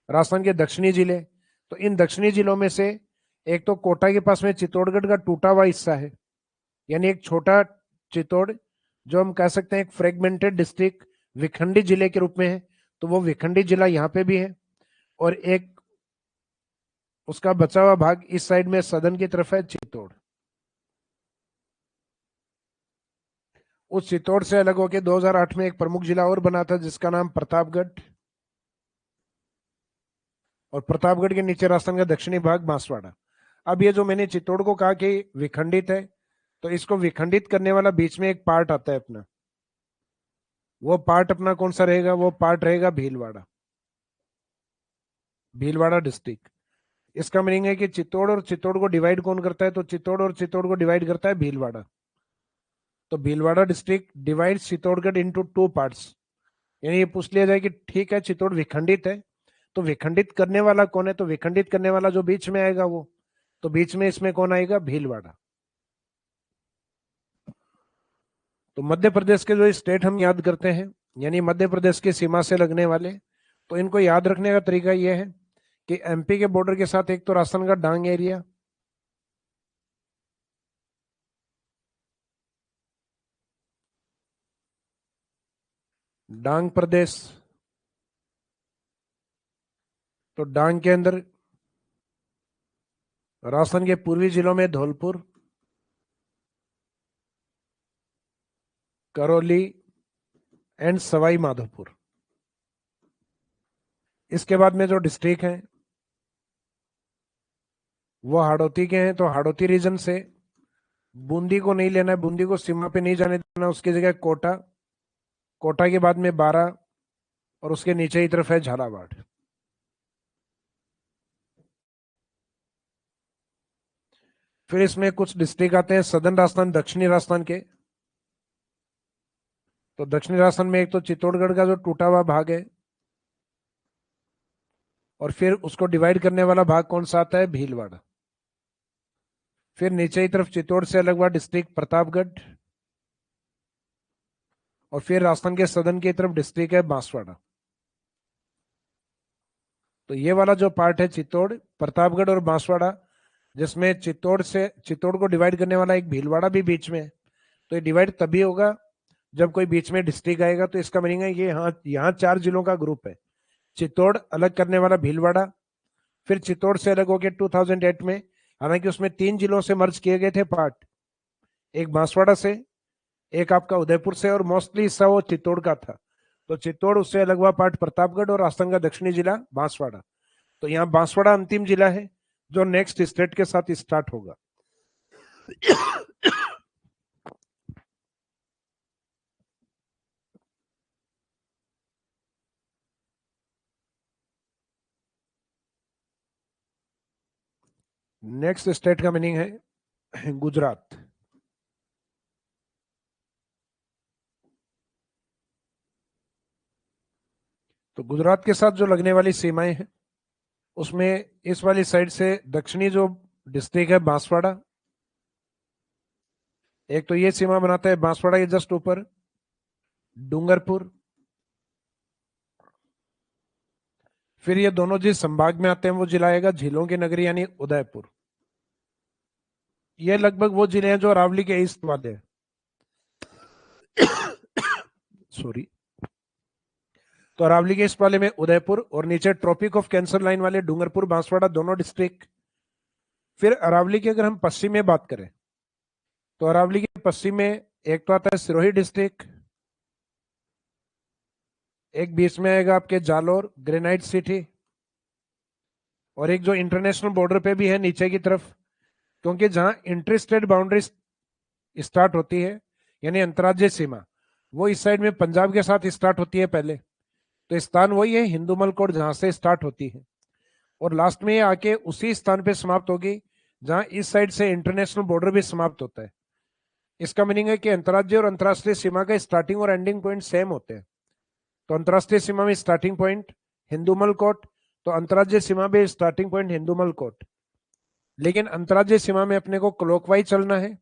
राजस्थान के दक्षिणी जिले। तो इन दक्षिणी जिलों में से एक तो कोटा के पास में चित्तौड़गढ़ का टूटा हुआ हिस्सा है, यानी एक छोटा चित्तौड़, जो हम कह सकते हैं एक फ्रेगमेंटेड डिस्ट्रिक्ट, विखंडी जिले के रूप में है। तो वो विखंडी जिला यहाँ पे भी है। और एक उसका बचा हुआ भाग इस साइड में सदन की तरफ है, चित्तौड़। उस चित्तौड़ से अलग होकर 2008 में एक प्रमुख जिला और बना था जिसका नाम प्रतापगढ़। और प्रतापगढ़ के नीचे राजस्थान का दक्षिणी भाग बांसवाड़ा। अब ये जो मैंने चित्तौड़ को कहा कि विखंडित है, तो इसको विखंडित करने वाला बीच में एक पार्ट आता है अपना, वो पार्ट अपना कौन सा रहेगा? वो पार्ट रहेगा भीलवाड़ा, भीलवाड़ा डिस्ट्रिक्ट। इसका मीनिंग है कि चित्तौड़ और चित्तौड़ को डिवाइड कौन करता है? तो चित्तौड़ और चित्तौड़ को डिवाइड करता है भीलवाड़ा। तो Bhilwara district divide Chittorgarh into two parts. यानी ये पूछ लिया जाए कि ठीक है चित्तौड़ विखंडित है, तो विखंडित करने वाला कौन है? तो विखंडित करने वाला जो बीच में आएगा वो, तो बीच में इसमें कौन आएगा? भीलवाड़ा। तो मध्य प्रदेश के जो स्टेट हम याद करते हैं, यानी मध्य प्रदेश की सीमा से लगने वाले, तो इनको याद रखने का तरीका यह है कि एमपी के बॉर्डर के साथ एक तो राजस्थान का डांग एरिया, डांग प्रदेश, तो डांग के अंदर राजस्थान के पूर्वी जिलों में धौलपुर, करौली एंड सवाई माधोपुर। इसके बाद में जो डिस्ट्रिक्ट हैं वो हाड़ौती के हैं, तो हाड़ौती रीजन से बूंदी को नहीं लेना है, बूंदी को सीमा पे नहीं जाने देना, उसकी जगह कोटा, कोटा के बाद में बारा, और उसके नीचे की तरफ है झालावाड़। फिर इसमें कुछ डिस्ट्रिक्ट आते हैं सदर्न राजस्थान, दक्षिणी राजस्थान के। तो दक्षिणी राजस्थान में एक तो चित्तौड़गढ़ का जो टूटा हुआ भाग है, और फिर उसको डिवाइड करने वाला भाग कौन सा आता है? भीलवाड़ा। फिर नीचे की तरफ चित्तौड़ से अलग हुआ डिस्ट्रिक्ट प्रतापगढ़, और फिर राजस्थान के सदर्न की तरफ डिस्ट्रिक्ट है बांसवाड़ा। तो ये वाला जो पार्ट है चित्तौड़, प्रतापगढ़ और बांसवाड़ा, जिसमें चित्तौड़ को डिवाइड करने वाला एक भीलवाड़ा भी बीच में है। तो ये डिवाइड तभी होगा जब कोई बीच में डिस्ट्रिक्ट आएगा। तो इसका मीनिंग है ये यहाँ 4 जिलों का ग्रुप है। चित्तौड़ अलग करने वाला भीलवाड़ा, फिर चित्तौड़ से अलग हो गया 2008 में, हालांकि उसमें 3 जिलों से मर्ज किए गए थे पार्ट, एक बांसवाड़ा से, एक आपका उदयपुर से, और मोस्टली हिस्सा वो चित्तौड़ का था। तो चित्तौड़ उससे अलग हुआ पार्ट प्रतापगढ़, और राजस्थान का दक्षिणी जिला बांसवाड़ा। तो यहाँ बांसवाड़ा अंतिम जिला है जो नेक्स्ट स्टेट के साथ स्टार्ट होगा। नेक्स्ट स्टेट का मीनिंग है गुजरात। तो गुजरात के साथ जो लगने वाली सीमाएं हैं, उसमें इस वाली साइड से दक्षिणी जो डिस्ट्रिक्ट है बांसवाड़ा, एक तो ये सीमा बनाता है बांसवाड़ा के जस्ट ऊपर डूंगरपुर। फिर ये दोनों जिस संभाग में आते हैं वो जिला आएगा झीलों की नगरी यानी उदयपुर। ये लगभग वो जिले हैं जो अरावली के ईस्ट वाले हैं। सॉरी। तो अरावली के ईस्ट वाले में उदयपुर, और नीचे ट्रॉपिक ऑफ कैंसर लाइन वाले डूंगरपुर बांसवाड़ा दोनों डिस्ट्रिक्ट। फिर अरावली की अगर हम पश्चिम में बात करें, तो अरावली के पश्चिम में एक तो आता है सिरोही डिस्ट्रिक्ट, एक बीच में आएगा आपके जालोर ग्रेनाइट सिटी, और एक जो इंटरनेशनल बॉर्डर पे भी है नीचे की तरफ, क्योंकि जहां इंटर स्टेट बाउंड्री स्टार्ट होती है यानी अंतर्राज्यीय सीमा, वो इस साइड में पंजाब के साथ स्टार्ट होती है पहले। तो स्थान वही है हिंदूमल कोट जहां से स्टार्ट होती है, और लास्ट में आके उसी स्थान पे समाप्त होगी जहां इस साइड से इंटरनेशनल बॉर्डर भी समाप्त होता है। इसका मीनिंग है कि अंतर्राज्यीय और अंतर्राष्ट्रीय सीमा का स्टार्टिंग और एंडिंग पॉइंट सेम होते हैं। तो अंतर्राष्ट्रीय सीमा में स्टार्टिंग पॉइंट हिंदूमल कोट, तो अंतर्राज्यीय सीमा में स्टार्टिंग पॉइंट हिंदूमल कोट। लेकिन अंतर्राज्यीय सीमा में अपने को क्लॉकवाइज चलना है,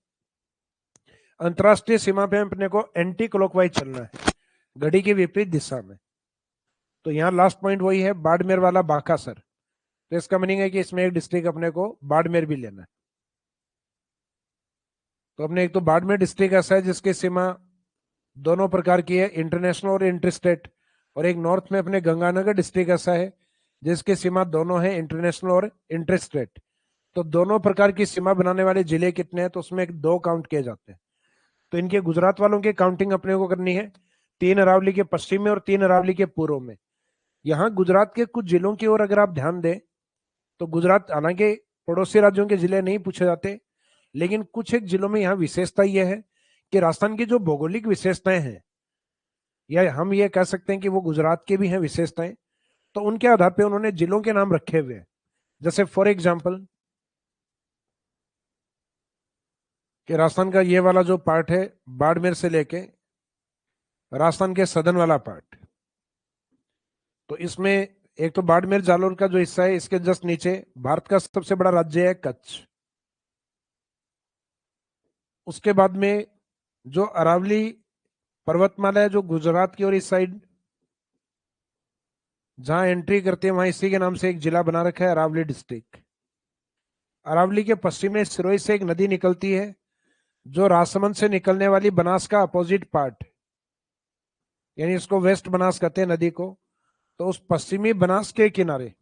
अंतर्राष्ट्रीय सीमा पे अपने को एंटी क्लॉकवाइज चलना है, घड़ी की विपरीत दिशा में। तो यहाँ लास्ट पॉइंट वही है बाड़मेर वाला बांकासर। तो इसका मीनिंग है कि इसमें एक डिस्ट्रिक्ट अपने को बाड़मेर भी लेना है। तो अपने एक तो बाड़मेर डिस्ट्रिक्ट ऐसा है जिसकी सीमा दोनों प्रकार की है, इंटरनेशनल और इंटरस्टेट, और एक नॉर्थ में अपने गंगानगर डिस्ट्रिक्ट ऐसा है जिसकी सीमा दोनों है इंटरनेशनल और इंटरस्टेट। तो दोनों प्रकार की सीमा बनाने वाले जिले कितने हैं? तो उसमें 2 काउंट किए जाते हैं। तो इनके गुजरात वालों की काउंटिंग अपने को करनी है 3 अरावली के पश्चिम में और 3 अरावली के पूर्व में। यहाँ गुजरात के कुछ जिलों की ओर अगर आप ध्यान दें, तो गुजरात हालांकि पड़ोसी राज्यों के जिले नहीं पूछे जाते, लेकिन कुछ एक जिलों में यहाँ विशेषता यह है कि राजस्थान की जो भौगोलिक विशेषताएं हैं, या हम ये कह सकते हैं कि वो गुजरात की भी हैं विशेषताएं, तो उनके आधार पे उन्होंने जिलों के नाम रखे हुए हैं। जैसे फॉर एग्जाम्पल कि राजस्थान का ये वाला जो पार्ट है, बाड़मेर से लेके राजस्थान के सदन वाला पार्ट, तो इसमें एक तो बाड़मेर जालोर का जो हिस्सा है, इसके जस्ट नीचे भारत का सबसे बड़ा राज्य है कच्छ। उसके बाद में जो अरावली पर्वतमाला है, जो गुजरात की और इस साइड जहां एंट्री करते हैं, वहां इसी के नाम से एक जिला बना रखा है, अरावली डिस्ट्रिक्ट। अरावली के पश्चिम में सिरोही से एक नदी निकलती है, जो राजसमंद से निकलने वाली बनास का अपोजिट पार्ट, यानी इसको वेस्ट बनास कहते हैं नदी को। तो उस पश्चिमी बनास के किनारे,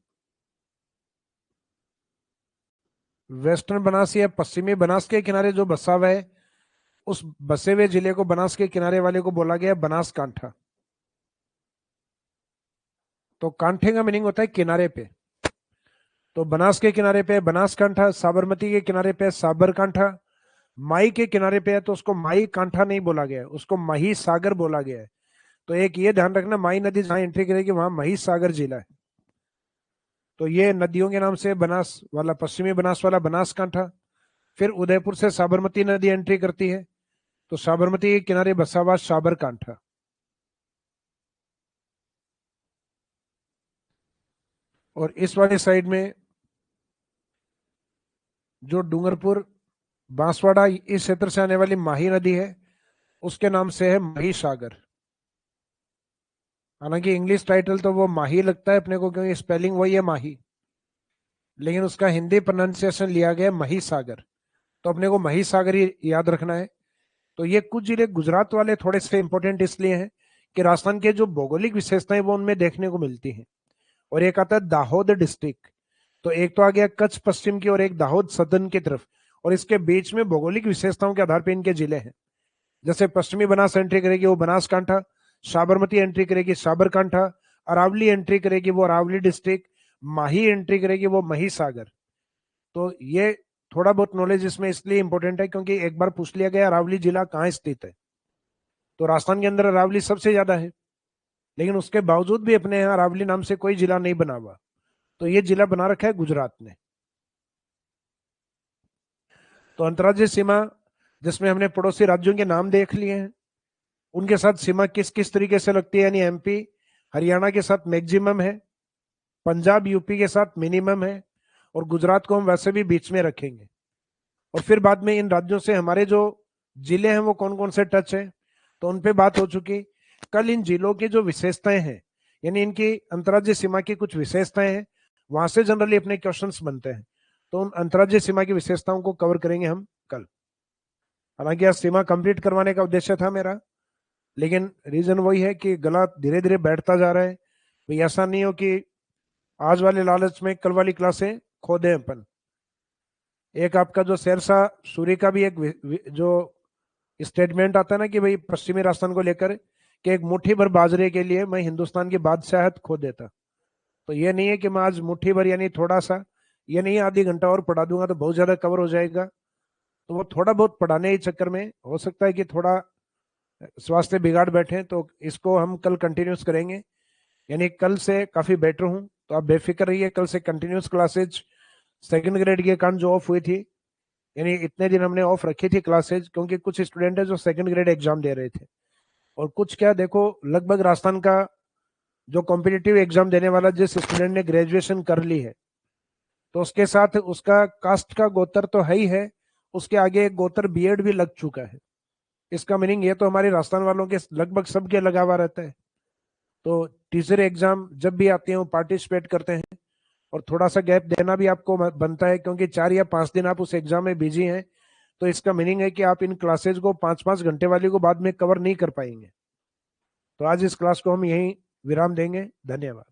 वेस्टर्न बनास या पश्चिमी बनास के किनारे जो बसा हुआ है, उस बसे हुए जिले को, बनास के किनारे वाले को बोला गया बनासकांठा। तो कांठे का मीनिंग होता है किनारे पे। तो बनास के किनारे पे बनासकांठा, साबरमती के किनारे पे साबरकांठा, माई के किनारे पे है तो उसको माई कांठा नहीं बोला गया, उसको मही सागर बोला गया है। तो एक ये ध्यान रखना, माई नदी जहां एंट्री करेगी वहां मही सागर जिला है। तो ये नदियों के नाम से बनास वाला, पश्चिमी बनास वाला बनासकांठा। फिर उदयपुर से साबरमती नदी एंट्री करती है, तो साबरमती के किनारे बसा हुआ साबरकांठा। और इस वाले साइड में जो डूंगरपुर बांसवाड़ा इस क्षेत्र से आने वाली माही नदी है, उसके नाम से है मही सागर। हालांकि इंग्लिश टाइटल तो वो माही लगता है अपने को, क्योंकि स्पेलिंग वही है माही, लेकिन उसका हिंदी प्रोनाउंसिएशन लिया गया मही सागर। तो अपने को मही सागर ही याद रखना है। तो ये कुछ जिले गुजरात वाले थोड़े से इंपॉर्टेंट इसलिए हैं कि राजस्थान के जो भौगोलिक विशेषताएं वो उनमें देखने को मिलती हैं। और एक आता है दाहोद डिस्ट्रिक्ट। तो एक तो आ गया कच्छ पश्चिम की और एक दाहोद सदन की तरफ, और इसके बीच में भौगोलिक विशेषताओं के आधार पर इनके जिले हैं। जैसे पश्चिमी बनास एंट्री करेगी वो बनासकांठा, साबरमती एंट्री करेगी साबरकांठा, अरावली एंट्री करेगी वो अरावली डिस्ट्रिक्ट, माही एंट्री करेगी वो मही सागर। तो ये थोड़ा बहुत नॉलेज इसमें इसलिए इंपॉर्टेंट है क्योंकि एक बार पूछ लिया गया अरावली जिला कहाँ स्थित है। तो राजस्थान के अंदर अरावली सबसे ज्यादा है, लेकिन उसके बावजूद भी अपने यहाँ अरावली नाम से कोई जिला नहीं बना हुआ। तो ये जिला बना रखा है गुजरात ने। तो अंतर्राज्यीय सीमा, जिसमें हमने पड़ोसी राज्यों के नाम देख लिए हैं, उनके साथ सीमा किस किस तरीके से लगती है, यानी एमपी हरियाणा के साथ मैक्सिमम है, पंजाब यूपी के साथ मिनिमम है, और गुजरात को हम वैसे भी बीच में रखेंगे। और फिर बाद में इन राज्यों से हमारे जो जिले हैं वो कौन कौन से टच है, तो उन पे बात हो चुकी। कल इन जिलों की जो विशेषताएं हैं, यानी इनकी अंतर्राज्यीय सीमा की कुछ विशेषताएं हैं, वहां से जनरली अपने क्वेश्चंस बनते हैं। तो उन अंतर्राज्यीय सीमा की विशेषताओं को कवर करेंगे हम कल। हालांकि आज सीमा कंप्लीट करवाने का उद्देश्य था मेरा, लेकिन रीजन वही है कि गला धीरे धीरे बैठता जा रहा है। भाई ऐसा नहीं हो कि आज वाले लालच में कल वाली क्लासें खो दें अपन। एक आपका जो शेरशाह सूरी का भी एक जो स्टेटमेंट आता है ना कि भाई पश्चिमी राजस्थान को लेकर कि एक मुट्ठी भर बाजरे के लिए मैं हिंदुस्तान की बादशाहत खो देता। तो ये नहीं है कि मैं आज मुट्ठी भर यानी थोड़ा सा, ये नहीं आधी घंटा और पढ़ा दूंगा तो बहुत ज्यादा कवर हो जाएगा। तो वो थोड़ा बहुत पढ़ाने के चक्कर में हो सकता है कि थोड़ा स्वास्थ्य बिगाड़ बैठे, तो इसको हम कल कंटिन्यूस करेंगे। यानी कल से काफी बेटर हूँ, तो आप बेफिक्र रहिए। कल से कंटिन्यूस क्लासेज, सेकंड ग्रेड के कारण जो ऑफ हुई थी, यानी इतने दिन हमने ऑफ रखी थी क्लासेज, क्योंकि कुछ स्टूडेंट है जो सेकंड ग्रेड एग्जाम दे रहे थे, और कुछ क्या देखो लगभग राजस्थान का जो कॉम्पिटिटिव एग्जाम देने वाला जिस स्टूडेंट ने ग्रेजुएशन कर ली है, तो उसके साथ उसका कास्ट का गोत्र तो है ही है, उसके आगे एक गोत्र बीएड भी लग चुका है। इसका मीनिंग ये तो हमारे राजस्थान वालों के लगभग सबके लगा हुआ रहता है। तो टीचर एग्जाम जब भी आते हैं वो पार्टिसिपेट करते हैं, और थोड़ा सा गैप देना भी आपको बनता है, क्योंकि 4 या 5 दिन आप उस एग्जाम में बिजी हैं। तो इसका मीनिंग है कि आप इन क्लासेज को 5-5 घंटे वाली को बाद में कवर नहीं कर पाएंगे। तो आज इस क्लास को हम यहीं विराम देंगे। धन्यवाद।